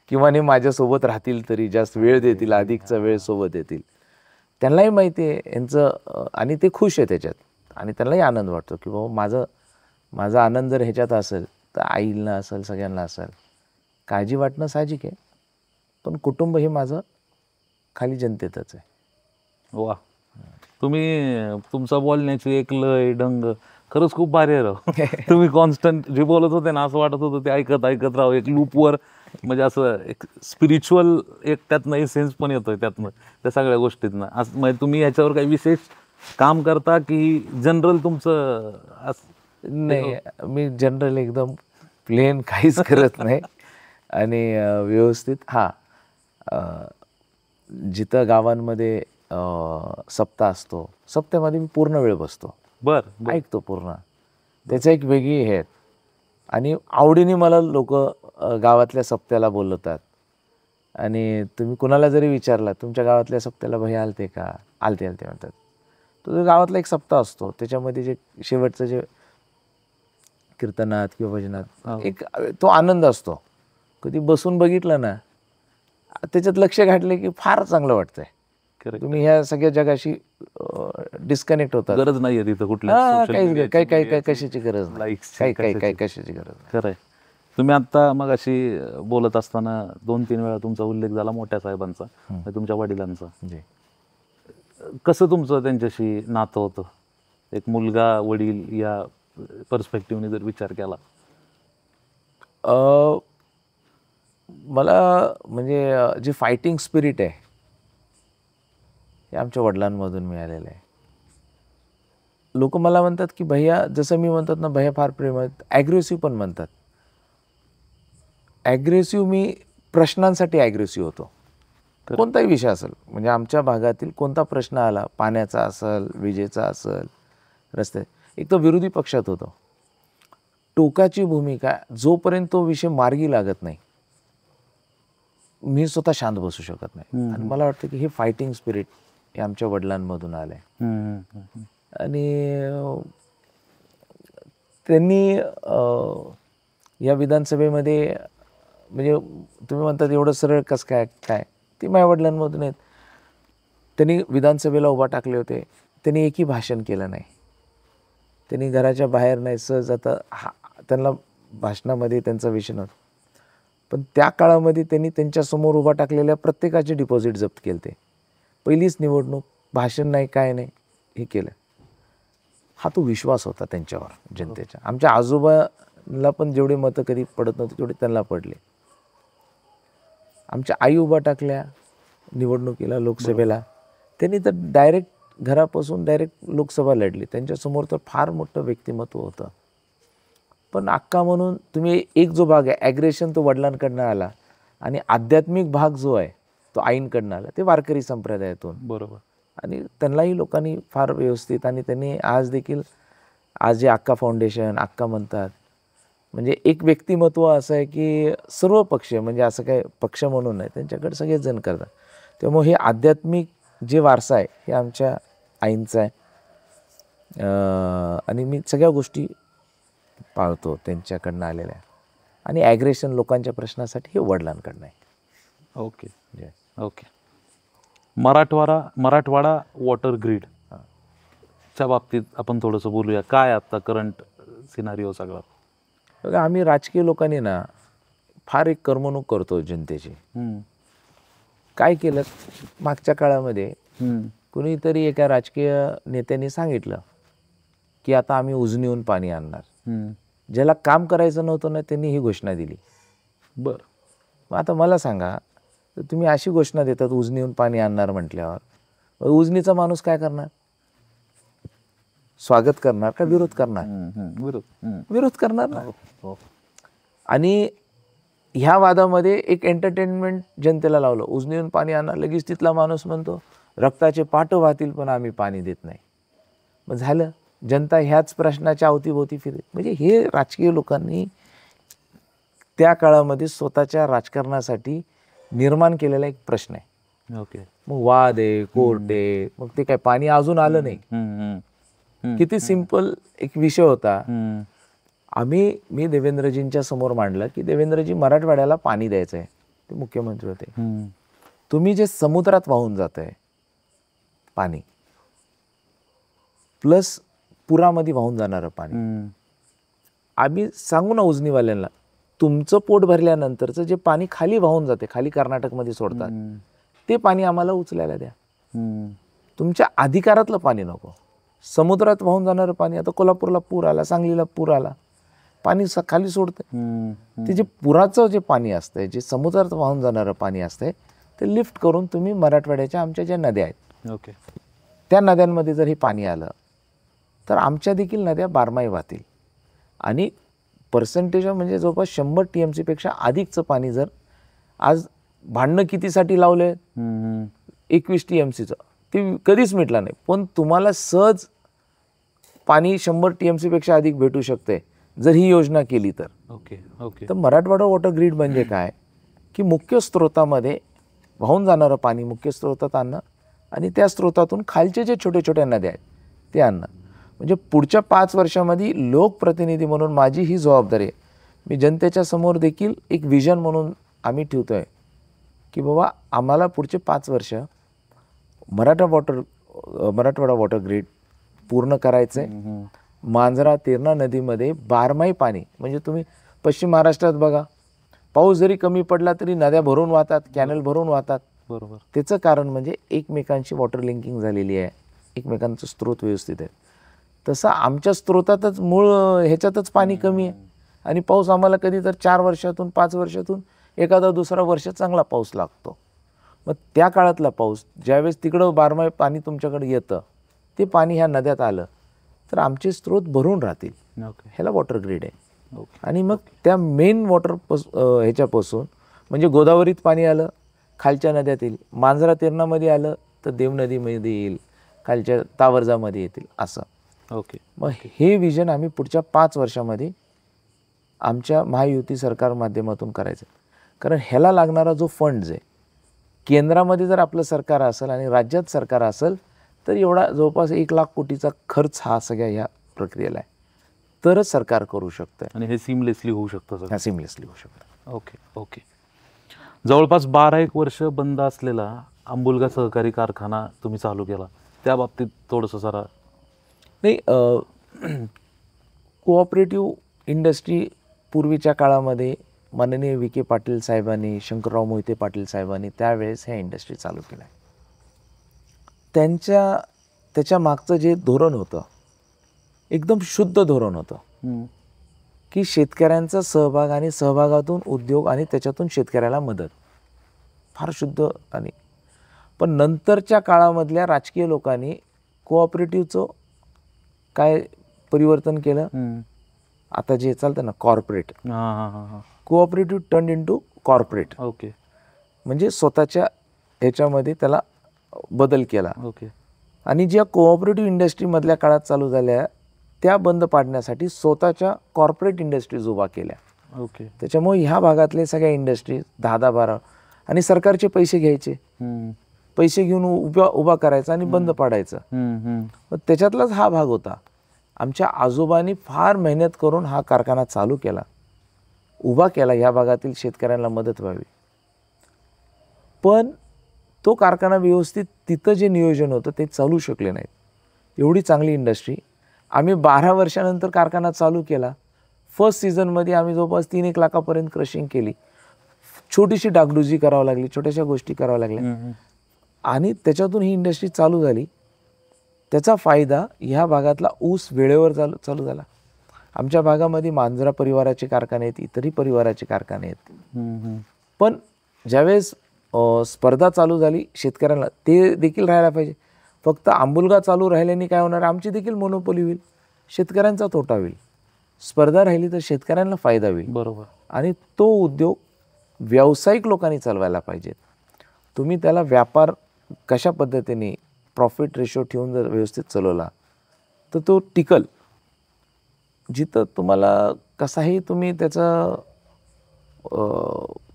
किंवा हे माझ्यासोबत राहतील, तरी जास्त वेळ देतील, अधिकचा वेळ सोबत देतील. त्यांनाही माहिती आहे यांचं आणि ते खुश आहे त्याच्यात आणि त्यांनाही आनंद वाटतो की बाबा माझा आनंद जर ह्याच्यात असेल तर आईला असेल, सगळ्यांना असेल. काळजी वाटणं साहजिक आहे, पण कुटुंब हे माझं खाली जनतेतच आहे. वा. तुमचा बोलण्याची एक लय ढंग खरंच खूप भारी आहे राव. तुम्ही कॉन्स्टंट जे बोलत होते ना, असं वाटत होतं ते ऐकत राव एक लूपवर. म्हणजे असं एक स्पिरिच्युअल एक त्यातनं एसेन्स पण येतोय त्यातनं, त्या सगळ्या गोष्टीतनं. असं म्हणजे तुम्ही ह्याच्यावर काही विशेष काम करता की जनरल तुमचं? नाही, मी जनरल एकदम प्लेन काहीच करत नाही आणि व्यवस्थित. जिथं गावांमध्ये सप्ताह असतो, सप्त्यामध्ये मी पूर्ण वेळ बसतो, ऐकतो पूर्ण. त्याचं एक वेगळी हे आहे आणि आवडीने मला लोक गावातल्या सप्त्याला बोलवतात. आणि तुम्ही कुणाला जरी विचारला तुमच्या गावातल्या सप्त्याला भैया आलते का, आलते म्हणतात. तो जो गावातला एक सप्ताह असतो त्याच्यामध्ये जे शेवटचं जे कीर्तनात किंवा भजनात एक तो आनंद असतो. कधी बसून बघितलं ना, त्याच्यात लक्ष घातले की फार चांगलं वाटतंय. Correct. तुम्ही ह्या सगळ्या जगाशी डिस्कनेक्ट होतात. गरज नाहीये तिथं कुठल्या हा, social काही media ची, काही काही मीडियाची, कशाची गरज नाही. likes ची, काही काही काही कशाची. कशाची गरज नाही. खरंय. तुम्ही आता मग अशी बोलत असताना 2-3 वेळा तुमचा उल्लेख झाला मोठ्या साहेबांचा, म्हणजे तुमच्या वडिलांचा. जी. कसं तुमचं त्यांच्याशी नातं होतं, एक मुलगा वडील या पर्स्पेक्टिव्हने जर विचार केला? मला म्हणजे जे फायटिंग स्पिरिट आहे हे आमच्या वडिलांमधून मिळालेलं आहे. लोक मला म्हणतात की भैया, जसं मी म्हणतात ना भैया फार प्रेम आहेत, ॲग्रेसिव्ह पण म्हणतात. ॲग्रेसिव्ह मी प्रश्नांसाठी ॲग्रेसिव्ह होतो. कोणताही विषय असेल, म्हणजे आमच्या भागातील कोणता प्रश्न आला, पाण्याचा असेल, विजेचा असेल, रस्ते, एक तर विरोधी पक्षात होतो. टोकाची भूमिका, जोपर्यंत तो विषय मार्गी लागत नाही मी स्वतः शांत बसू शकत नाही. आणि मला वाटतं की हे फायटिंग स्पिरिट हे आमच्या वडिलांमधून आलं आहे. आणि त्यांनी या विधानसभेमध्ये, म्हणजे तुम्ही म्हणतात एवढं सरळ कसं काय काय, ते माझ्या वडिलांमधून आहेत. त्यांनी विधानसभेला उभा टाकले होते, त्यांनी एकही भाषण केलं नाही. त्यांनी घराच्या बाहेर नाही, सहज आता त्यांना भाषणामध्ये त्यांचा विषय नव्हता, पण त्या काळामध्ये त्यांनी त्यांच्यासमोर उभा टाकलेल्या प्रत्येकाचे डिपॉझिट जप्त केले. ते पहिलीच निवडणूक, भाषण नाही, काय नाही, हे केलं. हा तो विश्वास होता त्यांच्यावर जनतेच्या. आमच्या आजोबाला पण जेवढे मतं कधी पडत नव्हते तेवढे त्यांना पडले. आमच्या आई उभा टाकल्या निवडणुकीला, लोकसभेला, त्यांनी तर डायरेक्ट घरापासून डायरेक्ट लोकसभा लढली. त्यांच्यासमोर तर फार मोठं व्यक्तिमत्व होतं. पण अक्का म्हणून तुम्ही एक जो भाग आहे ॲग्रेशन, तो वडिलांकडनं आला, आणि आध्यात्मिक भाग जो आहे तो आईंकडनं आला, ते वारकरी संप्रदायातून. बरोबर. आणि त्यांनाही लोकांनी फार व्यवस्थित, आणि त्यांनी आज देखील, आज जे अक्का फाउंडेशन, अक्का म्हणतात, म्हणजे एक व्यक्तिमत्व असं आहे की सर्व पक्ष, म्हणजे असं काय पक्ष म्हणून नाही, त्यांच्याकडे सगळेच जण करतात. त्यामुळे हे आध्यात्मिक जे वारसा आहे हे आमच्या आईंचा आहे. आणि मी सगळ्या गोष्टी पाळतो त्यांच्याकडनं आलेल्या. आणि ॲग्रेशन लोकांच्या प्रश्नासाठी हे वडिलांकडनं आहे. Okay okay. Marathwada water grid च्या बाबतीत आपण थोडंसं बोलूया. काय आता करंट सिनारिओ सगळा? बघा, आम्ही राजकीय लोकांनी ना फार एक करमणूक करतो जनतेची. काय केलं मागच्या काळामध्ये, कुणीतरी एका राजकीय नेत्यांनी सांगितलं की आता आम्ही उजनीहून पाणी आणणार. ज्याला काम करायचं नव्हतं ना त्यांनी ही घोषणा दिली. बरं, मग आता मला सांगा, तर तुम्ही अशी घोषणा देतात उजनीहून पाणी आणणार म्हटल्यावर, उजनीचा माणूस काय करणार? स्वागत करणार का विरोध करणार? विरोध करणार ना. आणि ह्या वादामध्ये एक एंटरटेनमेंट जनतेला लावलं, उजनीहून पाणी आणणार, लगेच तिथला माणूस म्हणतो रक्ताचे पाट वाहतील पण आम्ही पाणी देत नाही. मग झालं, जनता ह्याच प्रश्नाच्या अवतीभोवती फिरते. म्हणजे हे राजकीय लोकांनी त्या काळामध्ये स्वतःच्या राजकारणासाठी निर्माण केलेला एक प्रश्न आहे. ओके. मग वाद आहे, कोर्ट आहे, मग ते काय पाणी अजून आलं नाही. किती सिंपल एक विषय होता. मी देवेंद्रजींच्या समोर मांडलं की देवेंद्रजी, मराठवाड्याला पाणी द्यायचं आहे. ते मुख्यमंत्री होते. तुम्ही जे समुद्रात वाहून जात आहे पाणी, प्लस पुरामध्ये वाहून जाणारं पाणी, आम्ही सांगू ना उजनीवाल्यांना, तुमचं पोट भरल्यानंतरचं जे पाणी खाली वाहून जाते, खाली कर्नाटकमध्ये सोडतात, ते पाणी आम्हाला उचलायला द्या. तुमच्या अधिकारातलं पाणी नको. समुद्रात वाहून जाणारं पाणी, आता कोल्हापूरला पूर आला, सांगलीला पूर आला, पाणी खाली सोडतं. ते जे पुराचं जे पाणी असतंय, जे समुद्रात वाहून जाणारं पाणी असतंय, ते लिफ्ट करून तुम्ही मराठवाड्याच्या आमच्या ज्या नद्या आहेत, ओके, त्या नद्यांमध्ये जर हे पाणी आलं तर आमच्या देखील नद्या बारमाही वाहतील. आणि पर्सेंटेज म्हणजे जवळपास 100 TMC पेक्षा अधिकचं पाणी, जर आज भांडणं कितीसाठी लावले, 21 TMCचं, ते कधीच मिटलं नाही, पण तुम्हाला सहज पाणी 100 TMC पेक्षा अधिक भेटू शकते जर ही योजना केली तर. Okay okay. तर मराठवाडा वॉटर ग्रीड म्हणजे काय की मुख्य स्रोतामध्ये वाहून जाणारं पाणी मुख्य स्रोतात आणणं, आणि त्या स्रोतातून खालचे जे छोटे छोटे नद्या आहेत ते आणणं. म्हणजे पुढच्या 5 वर्षामध्ये लोकप्रतिनिधी म्हणून माझी ही जबाबदारी आहे मी जनतेच्या समोर देखील एक विजन म्हणून आम्ही ठेवतो आहे की बाबा आम्हाला पुढचे 5 वर्ष मराठवाडा वॉटर ग्रीड पूर्ण करायचं आहे. मांजरा तेरणा नदीमध्ये बारमाही पाणी, म्हणजे तुम्ही पश्चिम महाराष्ट्रात बघा, पाऊस जरी कमी पडला तरी नद्या भरून वाहतात, कॅनल भरून वाहतात. बरोबर. त्याचं कारण म्हणजे एकमेकांची वॉटर लिंकिंग झालेली आहे, एकमेकांचं स्रोत व्यवस्थित आहे. तसं आमच्या स्रोतातच मूळ ह्याच्यातच पाणी कमी आहे आणि पाऊस आम्हाला कधी तर 4 वर्षातून 5 वर्षातून एखादा दुसरा वर्ष चांगला पाऊस लागतो. मग त्या काळातला पाऊस ज्यावेळेस तिकडं बारमाही पाणी तुमच्याकडे येतं, ते पाणी ह्या नद्यात आलं तर आमचे स्रोत भरून राहतील. ओके. ह्याला वॉटर ग्रीड आहे. ओके. आणि मग त्या मेन ह्याच्यापासून म्हणजे गोदावरीत पाणी आलं, खालच्या नद्यात येईल. मांजरा तेरणामध्ये आलं तर देव नदीमध्ये येईल, खालच्या तावरजामध्ये येतील असं. ओके. मग हे विजन आम्ही पुढच्या 5 वर्षामध्ये आमच्या महायुती सरकार माध्यमातून करायचं. कारण ह्याला लागणारा जो फंड्स आहे, केंद्रामध्ये जर आपलं सरकार असेल आणि राज्यात सरकार असेल तर एवढा जवळपास 1,00,000 कोटीचा खर्च हा सगळ्या ह्या प्रक्रियेला आहे, तरच सरकार करू शकतं. आणि हे सिमलेसली होऊ शकतं सगळं. ह्या सिमलेसली होऊ शकतं. ओके. ओके. जवळपास 12-1 वर्ष बंद असलेला अंबुलगा सहकारी कारखाना तुम्ही चालू केला, त्या बाबतीत थोडंसं जरा. नाही, कोऑपरेटिव्ह इंडस्ट्री पूर्वीच्या काळामध्ये माननीय विखे पाटील साहेबांनी, शंकरराव मोहिते पाटील साहेबांनी त्यावेळेस ह्या इंडस्ट्री चालू केल्या. त्याच्या मागचं जे धोरण होतं एकदम शुद्ध धोरण होतं की शेतकऱ्यांचा सहभाग आणि सहभागातून उद्योग आणि त्याच्यातून शेतकऱ्याला मदत, फार शुद्ध. आणि पण नंतरच्या काळामधल्या राजकीय लोकांनी कोऑपरेटिव्हचं काय परिवर्तन केलं, आता जे चालतं ना corporate, cooperative turn into corporate. Okay. म्हणजे स्वतःच्या ह्याच्यामध्ये त्याला बदल केला. ओके. आणि ज्या कोऑपरेटिव्ह इंडस्ट्रीमधल्या काळात चालू झाल्या त्या बंद पाडण्यासाठी स्वतःच्या कॉर्पोरेट इंडस्ट्रीज उभा केल्या. ओके. त्याच्यामुळे ह्या भागातले सगळ्या इंडस्ट्रीज 10-12 आणि सरकारचे पैसे घ्यायचे, पैसे घेऊन उभा करायचा आणि बंद पाडायचं. मग त्याच्यातलाच हा भाग होता. आमच्या आजोबांनी फार मेहनत करून हा कारखाना चालू केला, उभा केला ह्या भागातील शेतकऱ्यांना मदत व्हावी. पण तो कारखाना व्यवस्थित तिथं जे नियोजन होतं ते चालू शकले नाहीत. एवढी चांगली इंडस्ट्री आम्ही 12 वर्षानंतर कारखाना चालू केला. फर्स्ट सीझनमध्ये आम्ही जवळपास 3-1 लाखापर्यंत क्रशिंग केली. छोटीशी डागडुजी करावं लागली, छोट्याशा गोष्टी कराव्या लागल्या आणि त्याच्यातून ही इंडस्ट्री चालू झाली. त्याचा फायदा ह्या भागातला ऊस वेळेवर चालू झाला. आमच्या भागामध्ये मांजरा परिवाराचे कारखाने आहेत, इतरही परिवाराचे कारखाने आहेत. पण ज्यावेळेस स्पर्धा चालू झाली शेतकऱ्यांना, ते देखील राहायला पाहिजे. फक्त आंबुलगा चालू राहिल्याने काय होणार, आमची देखील मोनोपोली होईल, शेतकऱ्यांचा तोटा होईल. स्पर्धा राहिली तर शेतकऱ्यांना फायदा होईल. बरोबर. आणि तो उद्योग व्यावसायिक लोकांनी चालवायला पाहिजेत. तुम्ही त्याला व्यापार कशा पद्धतीने प्रॉफिट रेशो ठेवून जर व्यवस्थित चालवला तर तो टिकल. जिथं तुम्हाला कसाही तुम्ही त्याचं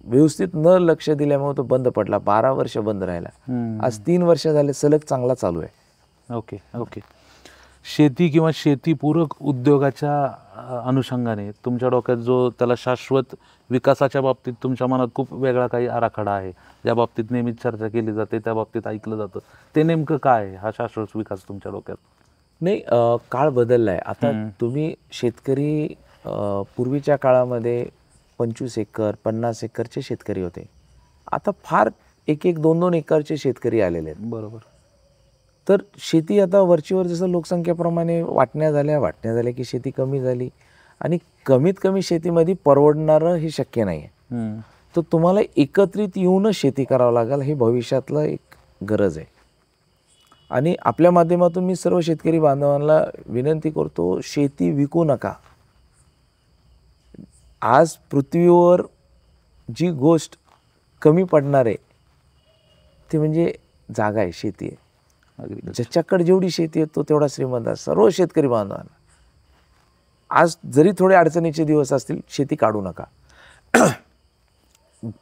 व्यवस्थित न लक्ष दिल्यामुळे तो बंद पडला, 12 वर्ष बंद राहिला, आज 3 वर्ष झाले सलग चांगला चालू आहे. ओके. ओके. शेती किंवा शेतीपूरक उद्योगाच्या अनुषंगाने तुमच्या डोक्यात जो त्याला शाश्वत विकासाच्या बाबतीत तुमच्या मनात खूप वेगळा काही आराखडा आहे, ज्या बाबतीत नेहमीच चर्चा केली जाते, त्या बाबतीत ऐकलं जातं, ते नेमकं काय आहे हा शाश्वत विकास तुमच्या डोक्यात? नाही, काळ बदलला आहे आता. तुम्ही शेतकरी पूर्वीच्या काळामध्ये 25 एकर 50 एकरचे शेतकरी होते. आता फार 1-1, 2-2 एकरचे शेतकरी आलेले आहेत. बरोबर. तर शेती आता वरचीवर जसं लोकसंख्येप्रमाणे वाटण्या झाल्या की शेती कमी झाली आणि कमीत कमी शेतीमध्ये परवडणारं हे शक्य नाही आहे. तर तुम्हाला एकत्रित येऊनच शेती करावं लागेल, हे भविष्यातलं एक गरज आहे. आणि आपल्या माध्यमातून मी सर्व शेतकरी बांधवांना विनंती करतो, शेती विकू नका. आज पृथ्वीवर जी गोष्ट कमी पडणार आहे ते म्हणजे जागा आहे, शेती आहे. ज्याच्याकडे जेवढी शेती आहे तो तेवढा श्रीमंत आहे. सर्व शेतकरी बांधवांना आज जरी थोडे अडचणीचे दिवस असतील, शेती काढू नका.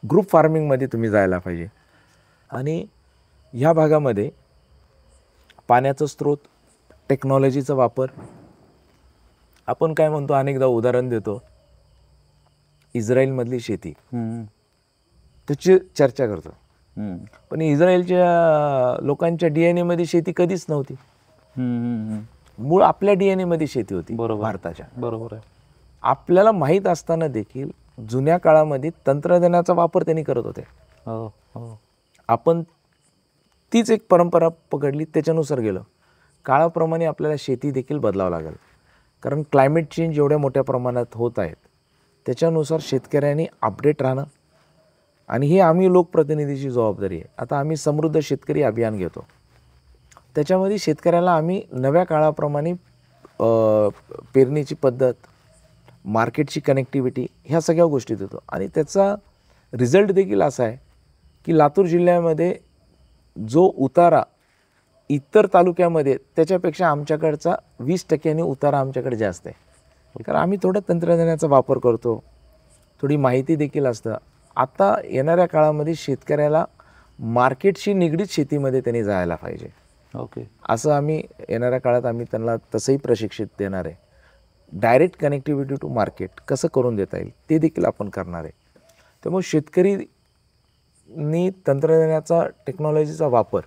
ग्रुप फार्मिंगमध्ये तुम्ही जायला पाहिजे. आणि ह्या भागामध्ये पाण्याचं स्रोत, टेक्नॉलॉजीचा वापर, आपण काय म्हणतो, अनेकदा उदाहरण देतो इस्रायलमधली शेती हम्म, त्याची चर्चा करतो. हम्म, पण इस्रायलच्या लोकांच्या DNA मध्ये शेती कधीच नव्हती. हम्म, हम्म. मूळ आपल्या DNA मध्ये शेती होती बरोबर. भारताच्या. बरोबर आहे. आपल्याला माहीत असताना देखील जुन्या काळामध्ये तंत्रज्ञानाचा वापर त्यांनी करत होते. हो हो. आपण तीच एक परंपरा पकडली, त्याच्यानुसार गेलो. काळाप्रमाणे आपल्याला शेती देखील बदलावं लागेल, कारण क्लायमेट चेंज एवढ्या मोठ्या प्रमाणात होत आहेत. त्याच्यानुसार शेतकऱ्यांनी अपडेट राहणं, आणि ही आम्ही लोकप्रतिनिधीची जबाबदारी आहे. आता आम्ही समृद्ध शेतकरी अभियान घेतो, त्याच्यामध्ये शेतकऱ्याला आम्ही नव्या काळाप्रमाणे पेरणीची पद्धत, मार्केटची कनेक्टिव्हिटी, ह्या सगळ्या गोष्टी देतो. आणि त्याचा रिझल्ट देखील असा आहे की लातूर जिल्ह्यामध्ये जो उतारा इतर तालुक्यामध्ये त्याच्यापेक्षा आमच्याकडचा 20% उतारा आमच्याकडे जास्त आहे, कारण आम्ही थोडं तंत्रज्ञानाचा वापर करतो, थोडी माहिती देखील असतं. आता येणाऱ्या काळामध्ये शेतकऱ्याला मार्केटशी निगडीत शेतीमध्ये त्यांनी जायला पाहिजे. ओके. असं आम्ही येणाऱ्या काळात आम्ही त्यांना तसंही प्रशिक्षित देणार आहे. डायरेक्ट कनेक्टिव्हिटी टू मार्केट कसं करून देता येईल ते देखील आपण करणार आहे. त्यामुळे शेतकरीनी तंत्रज्ञानाचा, टेक्नॉलॉजीचा वापर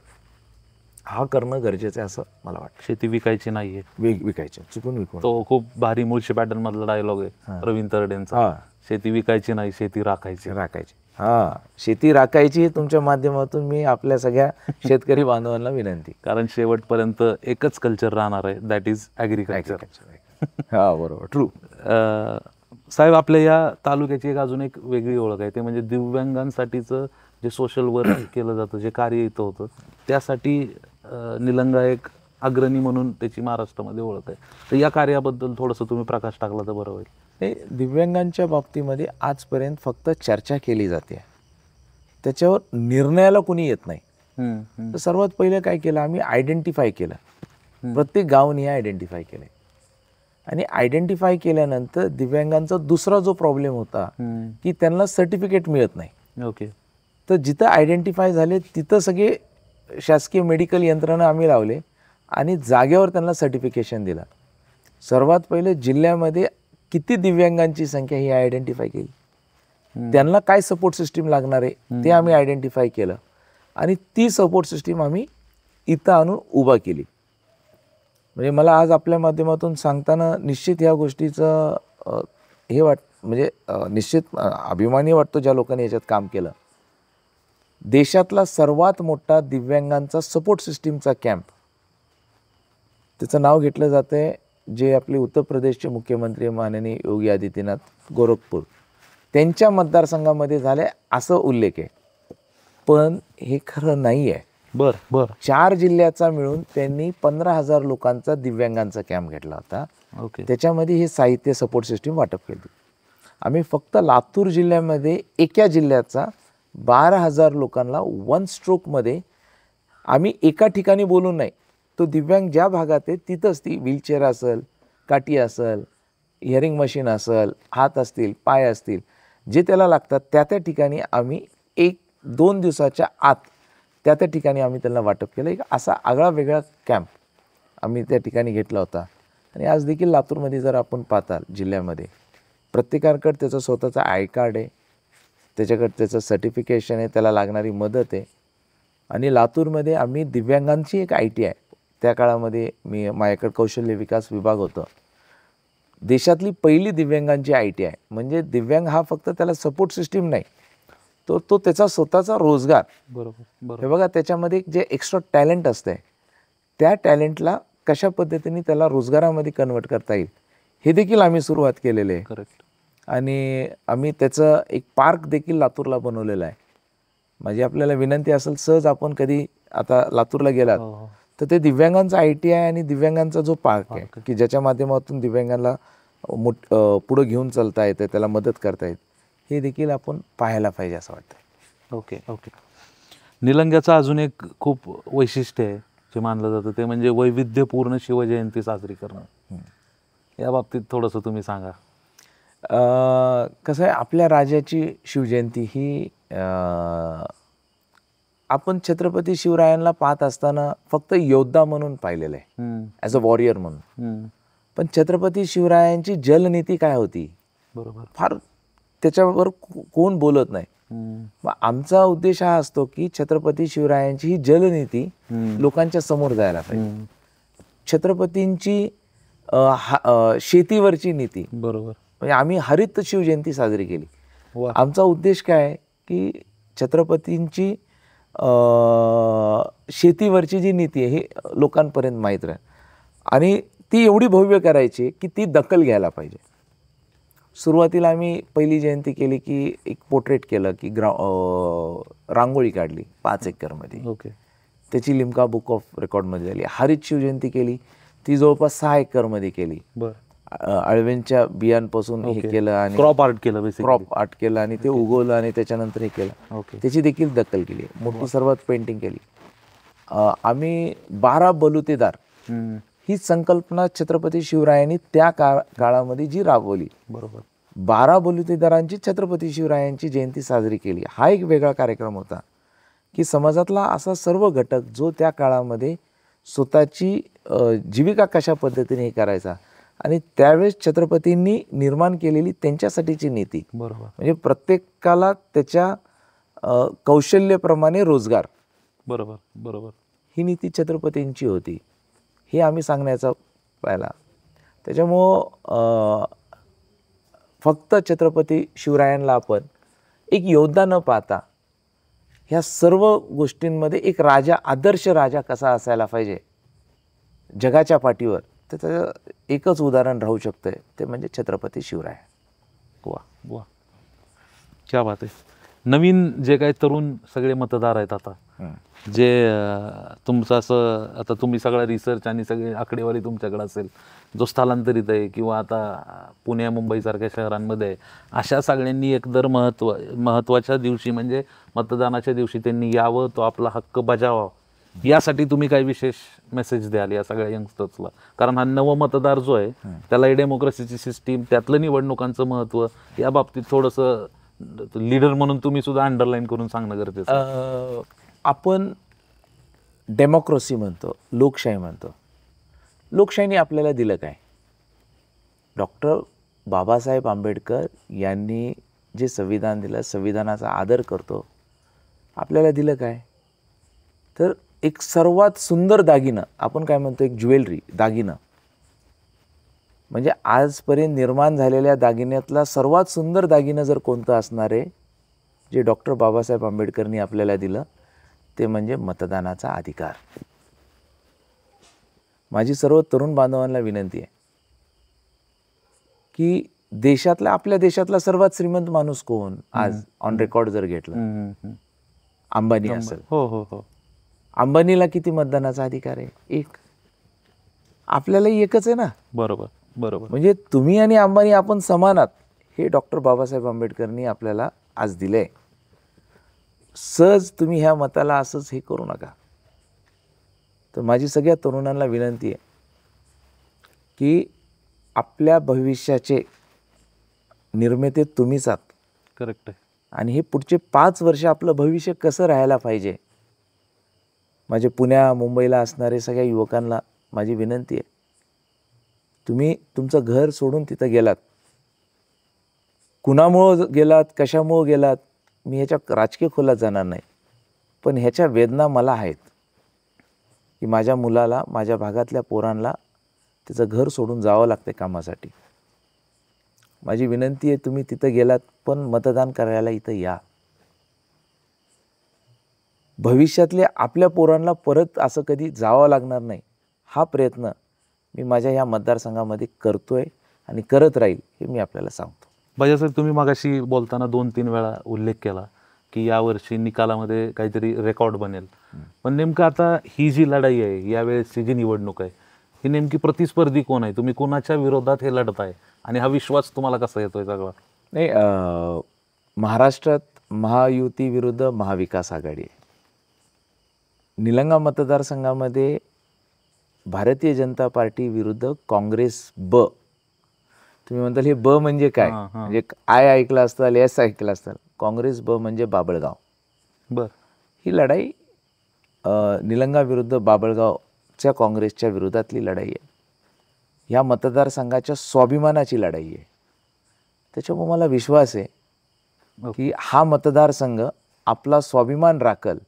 हा करणं गरजेचं आहे असं मला वाटतं. शेती विकायची नाहीये, विकायचे, चुकून विकून. तो खूप भारी मुळशी पॅटर्न मधला डायलॉग आहे प्रवीण तरडेंचा. हां, शेती विकायची नाही, शेती राखायची. राखायची. हां, शेती राखायची. तुमच्या माध्यमातून मी आपल्या सगळ्या शेतकरी बांधवांना विनंती. कारण शेवटपर्यंत एकच कल्चर राहणार आहे, दॅट इज ॲग्रिकल्चर. हा, बरोबर, ट्रू. साहेब, आपल्या या तालुक्याची एक अजून एक वेगळी ओळख आहे, ते म्हणजे दिव्यांगांसाठीचं जे सोशल वर्क केलं जातं, जे कार्य इथं होतं, त्यासाठी निलंगा एक अग्रणी म्हणून त्याची महाराष्ट्रामध्ये ओळख आहे. तर या कार्याबद्दल थोडंसं तुम्ही प्रकाश टाकला तर बरं होईल. हे दिव्यांगांच्या बाबतीमध्ये आजपर्यंत फक्त चर्चा केली जाते, त्याच्यावर निर्णयाला कोणी येत नाही. तर सर्वात पहिलं काय केलं आम्ही, आयडेंटिफाय केलं. प्रत्येक गावाने आयडेंटिफाय केलं, आणि आयडेंटिफाय केल्यानंतर दिव्यांगांचा दुसरा जो प्रॉब्लेम होता की त्यांना सर्टिफिकेट मिळत नाही. ओके. तर जिथं आयडेंटिफाय झाले तिथं सगळे शासकीय मेडिकल यंत्रणा आम्ही लावले आणि जागेवर त्यांना सर्टिफिकेशन दिलं. सर्वात पहिले जिल्ह्यामध्ये किती दिव्यांगांची संख्या ही आयडेंटिफाय केली, त्यांना काय सपोर्ट सिस्टीम लागणार आहे ते आम्ही आयडेंटिफाय केलं, आणि ती सपोर्ट सिस्टीम आम्ही इथं आणून उभा केली. म्हणजे मला आज आपल्या माध्यमातून सांगताना निश्चित ह्या गोष्टीचं हे म्हणजे निश्चित अभिमानी वाटतो ज्या लोकांनी याच्यात काम केलं. देशातला सर्वात मोठा दिव्यांगांचा सपोर्ट सिस्टीमचा कॅम्प, त्याचं नाव घेतलं जातं आहे, जे आपले उत्तर प्रदेशचे मुख्यमंत्री माननीय योगी आदित्यनाथ, गोरखपूर, त्यांच्या मतदारसंघामध्ये झाले असं उल्लेख आहे. पण हे खरं नाही आहे. बर 4 जिल्ह्याचा मिळून त्यांनी 15,000 लोकांचा दिव्यांगांचा कॅम्प घेतला होता. ओके. त्याच्यामध्ये हे साहित्य सपोर्ट सिस्टीम वाटप केली. आम्ही फक्त लातूर जिल्ह्यामध्ये एका जिल्ह्याचा 12,000 लोकांना 1 स्ट्रोकमध्ये आम्ही एका ठिकाणी बोलून नाही, तो दिव्यांग ज्या भागात आहे तिथंच, ती व्हीलचेअर असेल, काठी असेल, हिअरिंग मशीन असेल, हात असतील, पाय असतील, जे त्याला लागतात त्या ठिकाणी आम्ही 1-2 दिवसाच्या आत त्या ठिकाणी आम्ही त्यांना वाटप केलं. एक असा आगळा वेगळा कॅम्प आम्ही त्या ठिकाणी घेतला होता. आणि आज देखील लातूरमध्ये जर आपण पाहताल जिल्ह्यामध्ये प्रत्येकाकडे त्याचं स्वतःचं आय कार्ड आहे, त्याच्याकडे त्याचं सर्टिफिकेशन आहे, त्याला लागणारी मदत आहे. आणि लातूरमध्ये आम्ही दिव्यांगांची एक ITI आहे, त्या काळामध्ये माझ्याकडे कौशल्य विकास विभाग होतं. देशातली पहिली दिव्यांगांची ITI, म्हणजे दिव्यांग हा फक्त त्याला सपोर्ट सिस्टीम नाही, तो त्याचा स्वतःचा रोजगार. बरोबर. हे बघा, त्याच्यामध्ये जे एक्स्ट्रा टॅलेंट असतं त्या टॅलेंटला कशा पद्धतीने त्याला रोजगारामध्ये कन्वर्ट करता येईल हे देखील आम्ही सुरुवात केलेलं आहे. करेक्ट. आणि आम्ही त्याचं एक पार्क देखील लातूरला बनवलेलं आहे. माझी आपल्याला विनंती असेल, सहज आपण कधी आता लातूरला गेलात तर ते दिव्यांगांचा ITI आणि दिव्यांगांचा जो पार्क आहे की ज्याच्या माध्यमातून दिव्यांगांना पुढं घेऊन चालता येतं, त्याला मदत करता येते, हे देखील आपण पाहायला पाहिजे असं वाटतं. ओके. निलंग्याचं अजून एक खूप वैशिष्ट्य आहे जे मानलं जातं, ते म्हणजे वैविध्यपूर्ण शिवजयंती साजरी करणं. या बाबतीत थोडंसं तुम्ही सांगा. कसं आहे, आपल्या राजाची शिवजयंती ही आपण छत्रपती शिवरायांना पाहत असताना फक्त योद्धा म्हणून पाहिलेलं आहे, ॲज अ वॉरियर म्हणून. पण छत्रपती शिवरायांची जलनीती काय होती, बरोबर, फार त्याच्यावर कोण बोलत नाही. हम्म. मग आमचा उद्देश हा असतो की छत्रपती शिवरायांची ही जलनीती लोकांच्या समोर जायला पाहिजे. हम्म. छत्रपतींची शेतीवरची नीती, बरोबर. म्हणजे आम्ही हरित शिवजयंती साजरी केली. वा. आमचा उद्देश काय आहे की छत्रपतींची शेतीवरची जी नीती आहे ही लोकांपर्यंत माहीत राहील आणि ती एवढी भव्य करायची की ती दखल घ्यायला पाहिजे. सुरुवातीला आम्ही पहिली जयंती केली की एक पोर्ट्रेट केलं की रांगोळी काढली 5 एकरमध्ये. ओके. त्याची लिम्का बुक ऑफ रेकॉर्डमध्ये झाली. हरित शिवजयंती केली, ती जवळपास 6 एकरमध्ये केली. बर. अळव्यांच्या बियांपासून हे केलं आणि क्रॉप आर्ट केलं, बेसिकली क्रॉप आर्ट केलं आणि ते उगवलं आणि त्याच्यानंतर हे केलं. ओके. त्याची देखील दखल केली. मोठी सर्वात पेंटिंग केली. आम्ही 12 बलुतेदार हम्म. ही संकल्पना छत्रपती शिवरायांनी त्या काळामध्ये जी राबवली. बरोबर. 12 बलुतेदारांची छत्रपती शिवरायांची जयंती साजरी केली. हा एक वेगळा कार्यक्रम होता की समाजातला असा सर्व घटक जो त्या काळामध्ये स्वतःची जीविका कशा पद्धतीने हे करायचा आणि त्यावेळेस छत्रपतींनी निर्माण केलेली त्यांच्यासाठीची नीती. बरोबर. म्हणजे प्रत्येकाला त्याच्या कौशल्याप्रमाणे रोजगार. बरोबर. बरोबर. ही नीती छत्रपतींची होती, हे आम्ही सांगण्याचा पाहिला. त्याच्यामुळं फक्त छत्रपती शिवरायांना आपण एक योद्धा न पाहता ह्या सर्व गोष्टींमध्ये एक राजा, आदर्श राजा कसा असायला पाहिजे जगाच्या पाठीवर, तर त्याचं एकच उदाहरण राहू शकतं, ते म्हणजे छत्रपती शिवराय. वा वा, क्या बात आहे. नवीन जे काही तरुण सगळे मतदार आहेत आता, जे तुमचं असं आता तुम्ही सगळा रिसर्च आणि सगळी आकडेवारी तुमच्याकडे असेल, जो स्थलांतरित आहे किंवा आता पुणे मुंबईसारख्या शहरांमध्ये आहे, अशा सगळ्यांनी एकदर महत्त्वाच्या दिवशी म्हणजे मतदानाच्या दिवशी त्यांनी यावं, तो आपला हक्क बजावावा, यासाठी तुम्ही काही विशेष मेसेज द्याल या सगळ्या यंगस्टर्सला? कारण हा नव मतदार जो आहे त्याला डेमोक्रेसीची सिस्टीम, त्यातलं निवडणुकांचं महत्त्व, या बाबतीत थोडंसं लीडर म्हणून तुम्ही सुद्धा अंडरलाईन करून सांगणं गरजेचं. आपण डेमोक्रेसी म्हणतो, लोकशाही म्हणतो. लोकशाहीने आपल्याला दिलं काय? डॉक्टर बाबासाहेब आंबेडकर यांनी जे संविधान दिलं, संविधानाचा आदर करतो, आपल्याला दिलं काय? तर एक सर्वात सुंदर दागिनं, आपण काय म्हणतो, एक ज्वेलरी, दागिनं. म्हणजे आजपर्यंत निर्माण झालेल्या दागिन्यातला सर्वात सुंदर दागिनं जर कोणतं असणार आहे, जे डॉक्टर बाबासाहेब आंबेडकरनी आपल्याला दिलं, ते म्हणजे मतदानाचा अधिकार. माझी सर्व तरुण बांधवांना विनंती आहे की देशातला, आपल्या देशातला सर्वात श्रीमंत माणूस कोण आज ऑन रेकॉर्ड जर घेतलं, अंबानी असेल. हो हो हो. अंबानीला किती मतदानाचा अधिकार आहे? 1. आपल्यालाही एकच आहे ना. बरोबर बरोबर. म्हणजे तुम्ही आणि अंबानी आपण समान आहात, हे डॉक्टर बाबासाहेब आंबेडकरनी आपल्याला आज दिलंय. सहज तुम्ही ह्या मताला असंच हे करू नका. तर माझी सगळ्या तरुणांना विनंती आहे की आपल्या भविष्याचे निर्माते तुम्हीच आहात. करेक्ट आहे. आणि हे पुढचे 5 वर्ष आपलं भविष्य कसं राहायला पाहिजे, माझे पुण्या मुंबईला असणारे सगळ्या युवकांना माझी विनंती आहे, तुम्ही तुमचं घर सोडून तिथं गेलात, कुणामुळं गेलात, कशामुळं गेलात, मी ह्याच्या राजकीय खोलात जाणार नाही, पण ह्याच्या वेदना मला आहेत की माझ्या मुलाला, माझ्या भागातल्या पोरांना त्याचं घर सोडून जावं लागते कामासाठी. माझी विनंती आहे, तुम्ही तिथं गेलात पण मतदान करायला इथं या. भविष्यातल्या आपल्या पोरांना परत असं कधी जावं लागणार नाही, हा प्रयत्न मी माझ्या ह्या मतदारसंघामध्ये करतोय आणि करत राहील, हे मी आपल्याला सांगतो. बाजासाहेब, तुम्ही मगाशी बोलताना 2-3 वेळा उल्लेख केला की यावर्षी निकालामध्ये काहीतरी रेकॉर्ड बनेल, पण नेमकं आता ही जी लढाई आहे, यावेळेसची जी निवडणूक आहे, ही नेमकी प्रतिस्पर्धी कोण आहे? तुम्ही कोणाच्या विरोधात हे लढताय आणि हा विश्वास तुम्हाला कसा येतोय सगळा? नाही, महाराष्ट्रात महायुती विरुद्ध महाविकास आघाडी आहे. निलंगा मतदारसंघामध्ये भारतीय जनता पार्टी विरुद्ध काँग्रेस ब. तुम्ही म्हणताल हे ब म्हणजे काय? म्हणजे आय ऐकलं असताल, एस ऐकलं असताल. काँग्रेस ब म्हणजे बाबळगाव. बर. ही लढाई निलंगा विरुद्ध बाबळगावच्या काँग्रेसच्या विरोधातली लढाई आहे. ह्या मतदारसंघाच्या स्वाभिमानाची लढाई आहे. त्याच्यामुळे मला विश्वास आहे की हा मतदारसंघ आपला स्वाभिमान राखल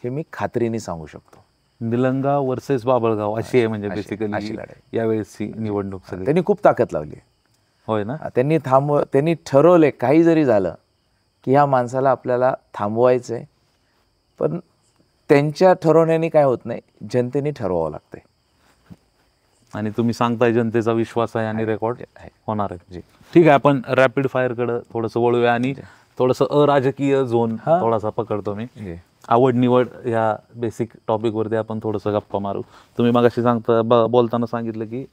हे मी खात्रीने सांगू शकतो. निलंगा वर्सेस बाबळगाव अशी आहे म्हणजे अशी बेसिकली लढाई. यावेळेसची निवडणूक सगळी. त्यांनी खूप ताकद लावली. होय ना. त्यांनी ठरवले काही जरी झालं की ह्या माणसाला आपल्याला थांबवायचं आहे, पण त्यांच्या ठरवण्याने काय होत नाही, जनतेने ठरवावं लागतंय. आणि तुम्ही सांगताय जनतेचा विश्वास आहे आणि रेकॉर्ड होणार आहे. ठीक आहे, आपण रॅपिड फायरकडे थोडंसं वळूया आणि थोडंसं अराजकीय झोन थोडासा पकडतो मी. आवड निवड ह्या बेसिक टॉपिकवरती आपण थोडंसं गप्पा मारू. तुम्ही मगाशी बोलताना सांगितलं की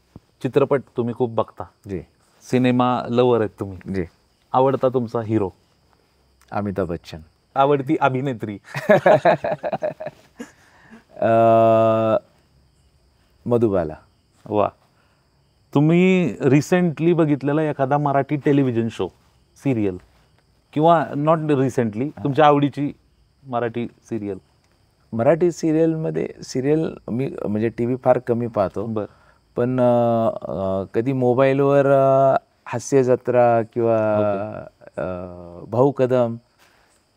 चित्रपट तुम्ही खूप बघता, जी सिनेमा लवर आहेत तुम्ही. जी आवडता तुमचा हिरो? अमिताभ बच्चन. आवडती अभिनेत्री? मधुबाला. वा. तुम्ही रिसेंटली बघितलेला एखादा मराठी टेलिव्हिजन शो, सिरियल, किंवा नॉट रिसेंटली तुमच्या आवडीची मराठी सिरियल? मराठी सिरियल मी म्हणजे टी व्ही फार कमी पाहतो. बरं. पण कधी मोबाईलवर हास्य जत्रा किंवा भाऊ कदम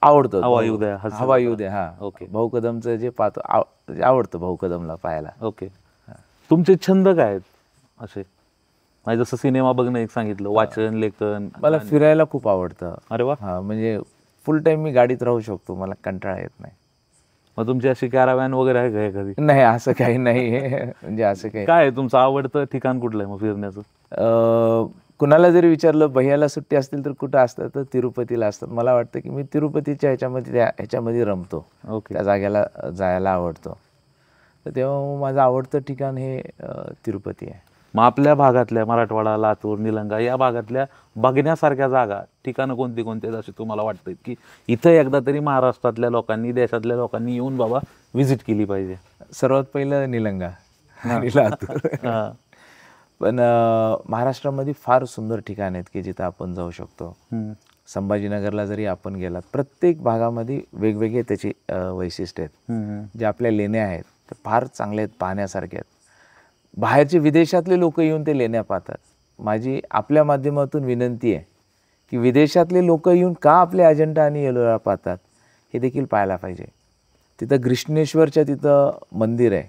आवडतं. हवा येऊ द्या, हवा येऊ द्या. हा, ओके. भाऊ कदमचं जे पाहतो आवडतं भाऊ कदमला पाहायला. ओके. तुमचे छंद काय आहेत असे? म्हणजे जसं सिनेमा बघणं एक सांगितलं, वाचन, लेखन. मला फिरायला खूप आवडतं. अरे वा. हा, म्हणजे फुल टाइम मी गाडीत राहू शकतो, मला कंटाळा येत नाही. मग तुमची अशी कॅरावॅन वगैरे आहे का एखादी? नाही, असं काही नाही. म्हणजे असं काही काय आहे तुमचं आवडतं ठिकाण कुठलं आहे मग फिरण्याचं? कुणाला जरी विचारलं भैयाला सुट्टी असतील तर कुठं असतं, तर तिरुपतीला असतात. मला वाटतं की मी तिरुपतीच्या ह्याच्यामध्ये रमतो, ओके. त्या जागेला जायला आवडतो. तर तेव्हा माझं आवडतं ठिकाण हे तिरुपती आहे. मग आपल्या भागातल्या मराठवाडा, लातूर, निलंगा या भागातल्या बघण्यासारख्या जागा, ठिकाणं कोणती कोणती अशी तुम्हाला वाटतं की इथं एकदा तरी महाराष्ट्रातल्या लोकांनी, देशातल्या लोकांनी येऊन बाबा व्हिजिट केली पाहिजे? सर्वात पहिलं निलंगा आणि लातूर. पण महाराष्ट्रामध्ये फार सुंदर ठिकाण आहेत की जिथं आपण जाऊ शकतो. संभाजीनगरला जरी आपण गेलात, प्रत्येक भागामध्ये वेगवेगळे त्याची वैशिष्ट्य आहेत. जे आपल्या लेण्या आहेत ते फार चांगले आहेत, पाहण्यासारखे आहेत. बाहेरचे विदेशातले लोक येऊन ते लेण्या पाहतात. माझी आपल्या माध्यमातून विनंती आहे की विदेशातले लोक येऊन का आपले अजिंठा आणि एलोरा पाहतात हे देखील पाहायला पाहिजे. तिथं ग्रिष्णेश्वरच्या तिथं मंदिर आहे.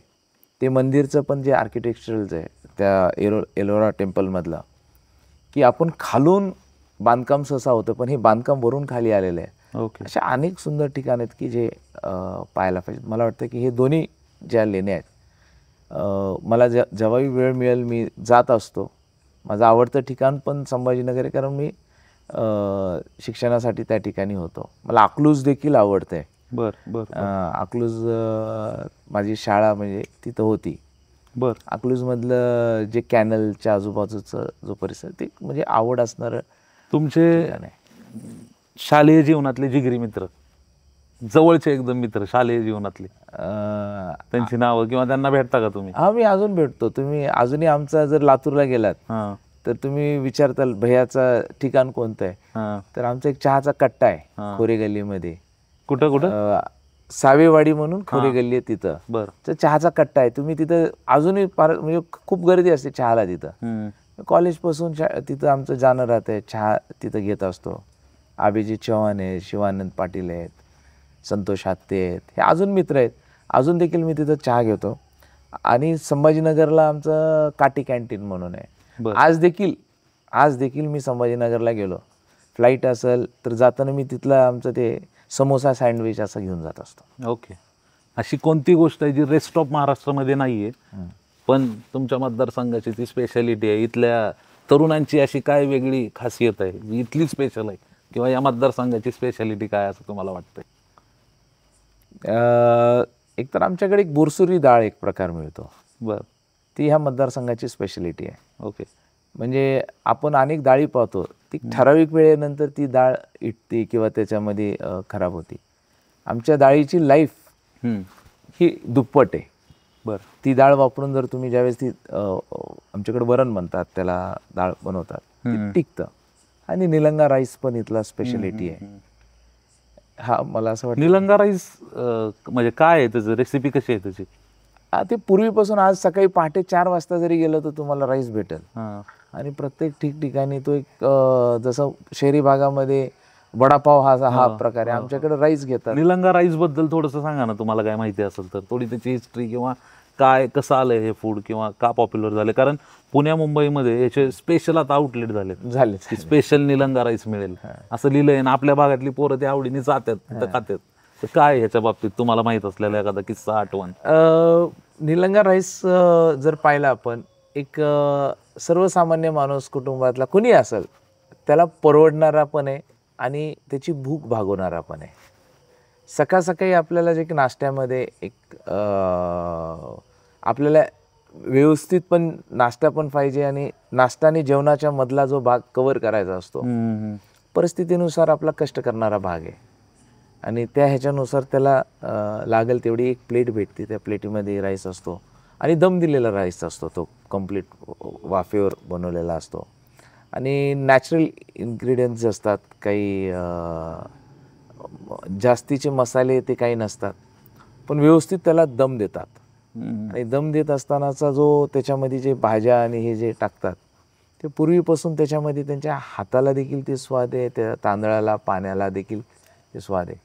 ते मंदिरचं पण जे आर्किटेक्चरचं आहे त्या एलोरा टेम्पलमधलं, की आपण खालून बांधकाम सहसा होतं पण हे बांधकाम वरून खाली आलेलं आहे. ओके. अशा अनेक सुंदर ठिकाण आहेत की जे पाहायला पाहिजेत. मला वाटतं की हे दोन्ही ज्या लेण्या आहेत, मला जेव्हाही वेळ मिळेल मी जात असतो. माझं आवडतं ठिकाण पण संभाजीनगर आहे, कारण मी शिक्षणासाठी त्या ठिकाणी होतो. मला अकलूज देखील आवडतं आहे. बरं बरं अकलूज माझी शाळा म्हणजे तिथं होती. बरं. अकलूजमधलं जे कॅनलच्या आजूबाजूचं जो परिसर, ते म्हणजे आवड असणारं तुमचे ठिकाण आहे. शालेय जीवनातले जिगरी मित्र, जवळचे एकदम मित्र शालेय जीवनातले, त्यांची नावं किंवा त्यांना भेटता का तुम्ही? हा, मी अजून भेटतो. तुम्ही अजूनही आमचा जर लातूरला गेलात हां तर तुम्ही विचारताल भैयाचं ठिकाण कोणतं आहे, हां. तर आमचा एक चहाचा कट्टा आहे हां. खोरे गल्लीमध्ये. कुठं कुठं? सावेवाडी म्हणून खोरे गल्ली आहे तिथं. बरं. तर चहाचा कट्टा आहे. तुम्ही तिथं अजूनही फार म्हणजे खूप गर्दी असते चहाला तिथं. कॉलेजपासून तिथं आमचं जाणं राहतं. चहा तिथं घेत असतो. अभिजित चव्हाण आहेत, शिवानंद पाटील आहेत, संतोष हात्ते आहेत, हे अजून मित्र आहेत. अजून देखील मी तिथं चहा घेतो. आणि संभाजीनगरला आमचं काटी कॅन्टीन म्हणून आहे. आज देखील मी संभाजीनगरला गेलो, फ्लाईट असेल तर जाताना मी तिथलं आमचं ते समोसा सँडविच असं घेऊन जात असतो. ओके. अशी कोणती गोष्ट आहे जी रेस्ट ऑफ महाराष्ट्रामध्ये नाही आहे पण तुमच्या मतदारसंघाची ती स्पेशालिटी आहे? इथल्या तरुणांची अशी काय वेगळी खासियत आहे जी इथली स्पेशल आहे, किंवा या मतदारसंघाची स्पेशालिटी काय असं तुम्हाला वाटतंय? एकतर आमच्याकडे एक बोरसुरी डाळ एक प्रकार मिळतो. बरं. ती ह्या मतदारसंघाची स्पेशालिटी आहे. ओके. म्हणजे आपण अनेक डाळी पाहतो, ती ठराविक वेळेनंतर ती डाळ इटते किंवा त्याच्यामध्ये खराब होती. आमच्या डाळीची लाईफ ही दुप्पट आहे. बरं. ती डाळ वापरून जर तुम्ही ज्यावेळेस ती आमच्याकडे वरण म्हणतात त्याला, डाळ बनवतात, ती टिकतं. आणि निलंगा राईस पण इथला स्पेशालिटी आहे. हा, मला असं वाटतं. निलंगा राईस म्हणजे काय आहे त्याचं, रेसिपी कशी आहे त्याची? ते पूर्वीपासून आज सकाळी पहाटे 4 वाजता जरी गेलं तर तुम्हाला राईस भेटेल. हां. आणि प्रत्येक ठिकठिकाणी तो एक जसं शहरी भागामध्ये वडापाव हा प्रकार आहे. आमच्याकडे राईस घेतात. निलंगा राईस बद्दल थोडंसं सांगा ना, तुम्हाला काय माहिती असेल तर थोडी त्याची हिस्ट्री, किंवा काय कसं आलंय हे फूड, किंवा का पॉप्युलर झाले. कारण पुण्या मुंबईमध्ये याचे स्पेशल आता आउटलेट झाले की स्पेशल निलंगा राईस मिळेल असं लिहिलंय, आणि आपल्या भागातली पोरं ते आवडीने जातात तिथं खातात. तर काय ह्याच्या बाबतीत तुम्हाला माहित असलेला एखादा किस्सा, आठवण? निलंगा राईस जर पाहिला आपण, एक सर्वसामान्य माणूस कुटुंबातला कुणी असेल त्याला परवडणारा पण आहे आणि त्याची भूक भागवणारा पण आहे. सकाळ सकाळी आपल्याला जे की नाश्त्यामध्ये एक आपल्याला व्यवस्थित पण नाश्ता पण पाहिजे, आणि नाश्ता आणि जेवणाच्या मधला जो भाग कव्हर करायचा असतो, परिस्थितीनुसार आपला कष्ट करणारा भाग आहे, आणि त्या ह्याच्यानुसार त्याला लागेल तेवढी एक प्लेट भेटते. त्या प्लेटीमध्ये राईस असतो आणि दम दिलेला राईस असतो, तो कम्प्लीट वाफेवर बनवलेला असतो, आणि नॅचरल इन्ग्रेडियंट्स असतात. काही जास्तीचे मसाले ते काही नसतात, पण व्यवस्थित त्याला दम देतात. आणि दम देत असतानाचा जो त्याच्यामध्ये जे भाज्या आणि हे जे टाकतात ते पूर्वीपासून त्याच्यामध्ये त्यांच्या हाताला देखील ते स्वाद आहे, त्या तांदळाला, पाण्याला देखील ते स्वाद आहे.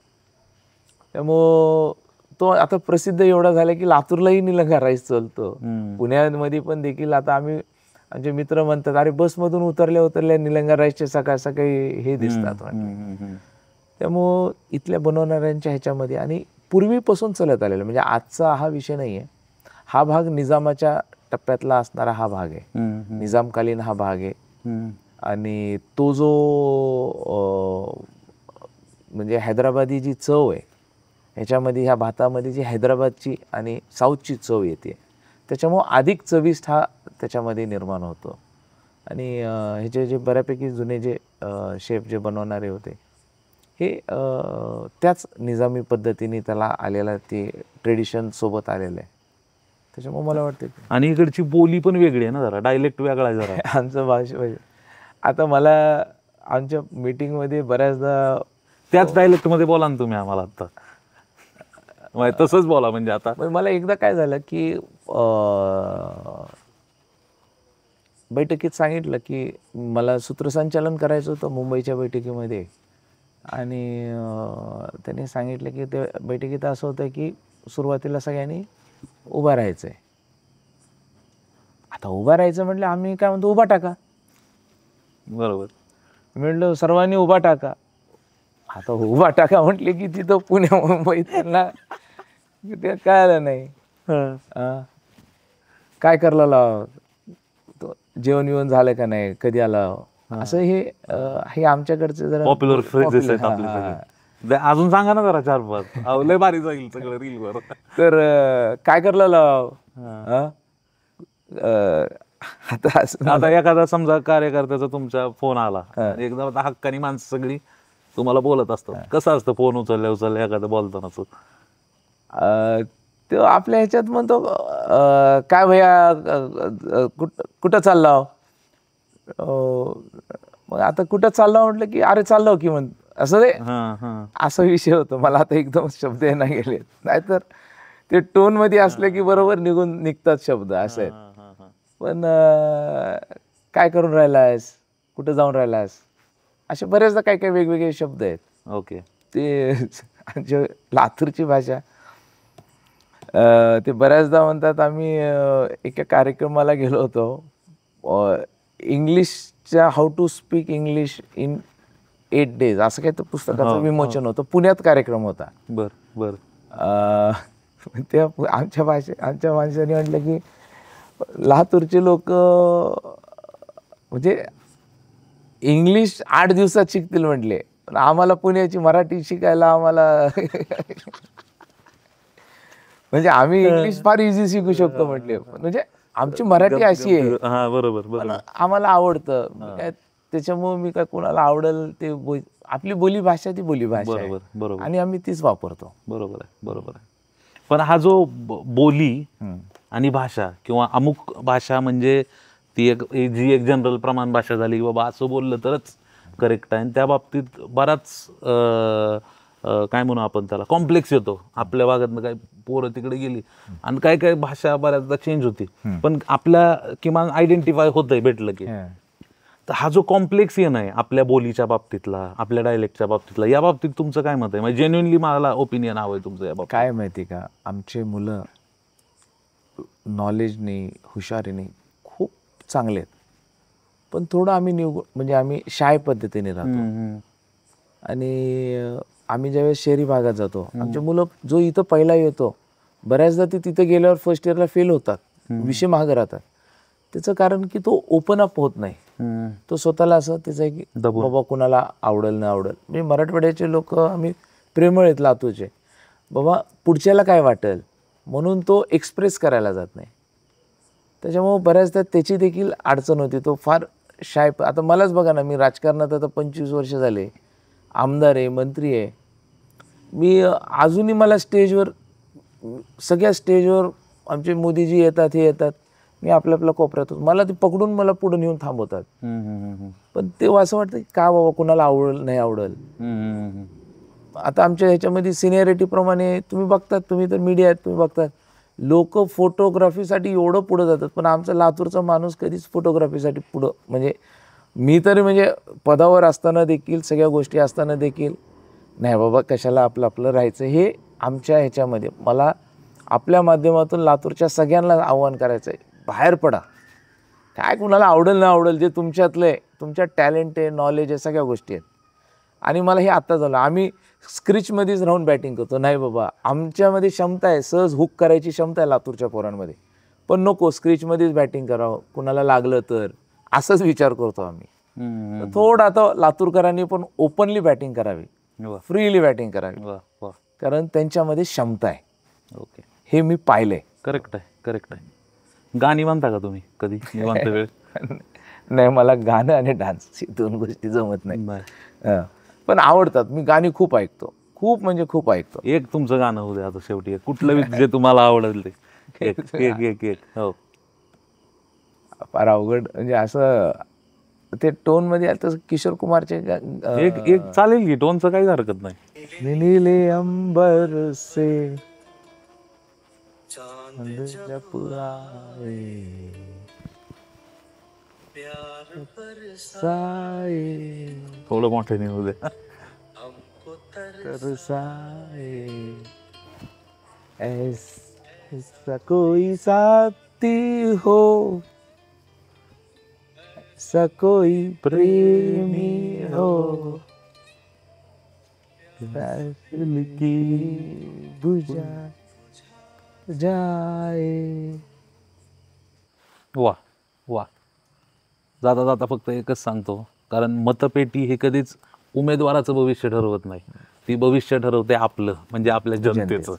त्यामुळं तो आता प्रसिद्ध एवढा झाला की लातूरलाही निलंगा राईस चालतो. पुण्यामध्ये पण देखील आता आमचे मित्र म्हणतात, अरे बसमधून उतरल्या निलंगा राईसचे सकाळ सकाळी हे दिसतात. त्यामुळं इथल्या बनवणाऱ्यांच्या ह्याच्यामध्ये आणि पूर्वीपासून चालत आलेलं, म्हणजे आजचा हा विषय नाही आहे. हा भाग निजामाच्या टप्प्यातला असणारा हा भाग आहे, निजामकालीन हा भाग आहे. आणि तो जो म्हणजे हैदराबादी जी चव आहे ह्याच्यामध्ये, ह्या भातामध्ये जी हैदराबादची आणि साऊथची चव येते, त्याच्यामुळं अधिक चविष्ट हा त्याच्यामध्ये निर्माण होतो. आणि ह्याचे जे बऱ्यापैकी जुने जे शेफ जे बनवणारे होते हे त्याच निजामी पद्धतीने त्याला आलेला ते ट्रेडिशन सोबत आलेलं आहे. त्याच्यामुळे मला वाटतं. आणि इकडची बोली पण वेगळी आहे ना, जरा डायलेक्ट वेगळा आहे जरा. आमचं भाषा म्हणजे आता मला आमच्या मीटिंगमध्ये बऱ्याचदा त्याच डायलेक्टमध्ये बोला ना तुम्ही आम्हाला आता, तसंच बोला. म्हणजे आता मला एकदा काय झालं की बैठकीत सांगितलं की मला सूत्रसंचालन करायचं होतं मुंबईच्या बैठकीमध्ये, आणि त्यांनी सांगितलं की ते बैठकीत असं होतं की सुरुवातीला सगळ्यांनी उभा राहायचं आहे. आता उभा राहायचं म्हटलं आम्ही काय म्हणतो, उभा टाका. बरोबर म्हटलं सर्वांनी उभा टाका. आता उभा टाका म्हटले की तिथं पुण्या मुंबईत त्यांना ते कळलं नाही. काय करायला लाव, जेवण बिवण झालं का नाही, कधी आला, असं हे आमच्याकडचे जरा पॉप्युलर फ्रेजेस आहेत आपले सगळे. अजून सांगा ना जरा 4-5. लय भारी जाईल सगळं रीलवर. तर काय करायला लाव. आता एखादा समजा कार्यकर्त्याचा तुमचा फोन आला, एकदम आता हक्कानी माणसं सगळी तुम्हाला बोलत असतात, कसं असतं फोन उचलल्या एखादं बोलतानाच? तो आपल्या ह्याच्यात म्हणतो, काय भैया कुठं चालला. मग आता कुठं चालला म्हटलं की अरे चाललो की म्हण, असं ते असा विषय होतो. मला आता एकदम शब्द नाही गेले, नाहीतर ते टोन मध्ये असले की बरोबर निघतात शब्द असे आहेत. पण काय करून राहिलायस, कुठं जाऊन राहिलायस, असे बरेचदा काय काय वेगवेगळे शब्द आहेत. ओके. ते जे लातूरची भाषा, ते बऱ्याचदा म्हणतात. आम्ही एका कार्यक्रमाला गेलो होतो, इंग्लिशच्या how to speak English in 8 days असं काही तर पुस्तकाचं विमोचन होतं. पुण्यात कार्यक्रम होता. बर. ते आमच्या माणसाने म्हटलं की लातूरचे लोक म्हणजे इंग्लिश 8 दिवसात शिकतील म्हटले, पण आम्हाला पुण्याची मराठी शिकायला आम्हाला म्हणजे आम्ही इंग्लिश फार इझी शिकू शकतो म्हटले, म्हणजे आमची मराठी अशी आहे. बरोबर. आम्हाला आवडतं काय, त्याच्यामुळे मी काय कोणाला आवडेल ते आपली बोली भाषा ती बोली भाषा आहे, आणि आम्ही तीच वापरतो. बरोबर आहे. पण हा जो बोली आणि भाषा किंवा अमुक भाषा म्हणजे ती एक जनरल प्रमाण भाषा झाली की बाबा असं बोललं तरच करेक्ट आहे. त्या बाबतीत बराच काय म्हणू आपण त्याला कॉम्प्लेक्स येतो. आपल्या भागातनं काही पोरं तिकडे गेली आणि काय काय भाषा बऱ्याचदा चेंज होती, पण आपल्या किमान आयडेंटिफाय होतंय भेटलं की. तर हा जो कॉम्प्लेक्स येणं आहे आपल्या बोलीच्या बाबतीतला, आपल्या डायलेक्टच्या बाबतीतला, या बाबतीत तुमचं काय मत आहे? म्हणजे जेन्युइनली मला ओपिनियन हवं आहे तुमचं या बाबतीत. काय माहिती का, आमचे मुलं नॉलेजने, हुशारीने खूप चांगले आहेत, पण थोडं आम्ही म्हणजे आम्ही शाय पद्धतीने राहतो. आणि आम्ही ज्यावेळेस शहरी भागात जातो, आमचे मुलं जो इथं पहिला येतो, बऱ्याचदा ते तिथं गेल्यावर फर्स्ट इयरला फेल होतात, विषय मागं राहतात. त्याचं कारण की तो ओपन अप होत नाही. तो स्वतःला असं त्याचं आहे की बाबा कुणाला आवडेल न आवडेल. म्हणजे मराठवाड्याचे लोक आम्ही प्रेमळ आहेत लातूरचे, बाबा पुढच्याला काय वाटेल म्हणून तो एक्सप्रेस करायला जात नाही. त्याच्यामुळं बऱ्याचदा त्याची देखील अडचण होती. तो फार शाय. आता मलाच बघा ना, मी राजकारणात आता 25 वर्ष झाले, आमदार आहे, मंत्री आहे. मी अजूनही मला स्टेजवर, सगळ्या स्टेजवर आमचे मोदीजी येतात, हे येतात, मी आपल्या कोपऱ्यात, मला ते पकडून मला पुढे नेऊन थांबवतात. पण तेव्हा असं वाटतं की का बाबा कुणाला आवडेल नाही आवडेल. आता आमच्या ह्याच्यामध्ये सिनियरिटीप्रमाणे तुम्ही बघतात, तुम्ही तर मीडिया आहेत, तुम्ही बघतात, लोक फोटोग्राफीसाठी एवढं पुढं जातात, पण आमचा लातूरचा माणूस कधीच फोटोग्राफीसाठी पुढं, म्हणजे मी तरी म्हणजे पदावर असताना देखील, सगळ्या गोष्टी असताना देखील, नाही बाबा कशाला आपलं राहायचं. हे आमच्या ह्याच्यामध्ये मला आपल्या माध्यमातून लातूरच्या सगळ्यांना आव्हान करायचं आहे, बाहेर पडा. काय कुणाला आवडेल ना आवडेल, जे तुमच्यातलं आहे, तुमच्यात टॅलेंट आहे, नॉलेज आहे, सगळ्या गोष्टी आहेत. आणि मला हे आत्ता झालं, आम्ही स्क्रिचमध्येच राहून बॅटिंग करतो. नाही बाबा, आमच्यामध्ये क्षमता आहे, सहज हुक करायची क्षमता आहे लातूरच्या पोरांमध्ये, पण नको स्क्रिचमध्येच बॅटिंग करावं, कुणाला लागलं तर, असंच विचार करतो आम्ही. थोडं आता लातूरकरांनी पण ओपनली बॅटिंग करावी, फ्रीली बॅटिंग करावी, कारण त्यांच्यामध्ये क्षमता आहे. ओके, हे मी पाहिलंय. करेक्ट आहे, करेक्ट आहे. गाणी म्हणता का तुम्ही कधी निवांत वेळ? नाही, मला गाणं आणि डान्स दोन गोष्टी जमत नाही, पण आवडतात. मी गाणी खूप ऐकतो, खूप म्हणजे खूप ऐकतो. एक तुमचं गाणं होऊ द्या आता शेवटी, कुठलं जे तुम्हाला आवडेल ते. एक एक एक एक हो. फार अवघड म्हणजे असं ते टोन मध्ये आता किशोर कुमारचे एक एक चालेल की, टोनचं काही हरकत नाही. नीले अंबर से पुराए थोडं मोठ्याने होऊ द्या. तरसाए ऐसा कोई साथी हो, ऐसा कोई प्रेमी हो, दिल की बुझा जाए. वा वा. जाता जाता फक्त एकच सांगतो, कारण मतपेटी हे कधीच उमेदवाराचं भविष्य ठरवत नाही, ती भविष्य ठरवते आपलं, म्हणजे आपल्या जनतेचं.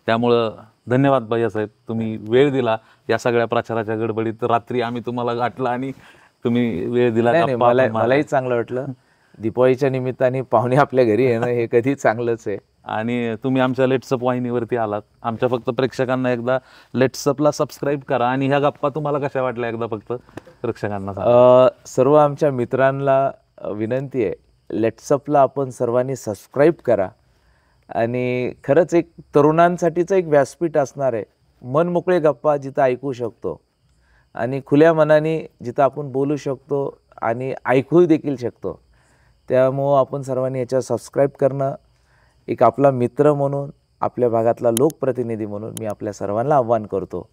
त्यामुळं धन्यवाद भैयासाहेब, तुम्ही वेळ दिला या सगळ्या प्रचाराच्या गडबडीत. रात्री आम्ही तुम्हाला गाठला आणि तुम्ही वेळ दिला. मलाही चांगलं वाटलं. दीपावलीच्या निमित्ताने पाहुणे आपल्या घरी येणं हे कधी चांगलंच आहे. आणि तुम्ही आमच्या लेट्सअप वाहिनीवरती आलात. आमच्या फक्त प्रेक्षकांना एकदा लेट्सअपला सबस्क्राईब करा. आणि ह्या गप्पा तुम्हाला कशा वाटल्या एकदा फक्त प्रेक्षकांना सांगा. सर्व आमच्या मित्रांना विनंती आहे, लेट्सअपला आपण सर्वांनी सबस्क्राईब करा. आणि खरंच एक तरुणांसाठीचं एक व्यासपीठ असणार आहे, मन मोकळे गप्पा जिथं ऐकू शकतो आणि खुल्या मनाने जिथं आपण बोलू शकतो आणि ऐकू देखील शकतो. त्यामुळं आपण सर्वांनी याच्यावर सबस्क्राईब करणं, एक आपला मित्र म्हणून, आपल्या भागातला लोकप्रतिनिधी म्हणून मी आपल्या सर्वांना आव्हान करतो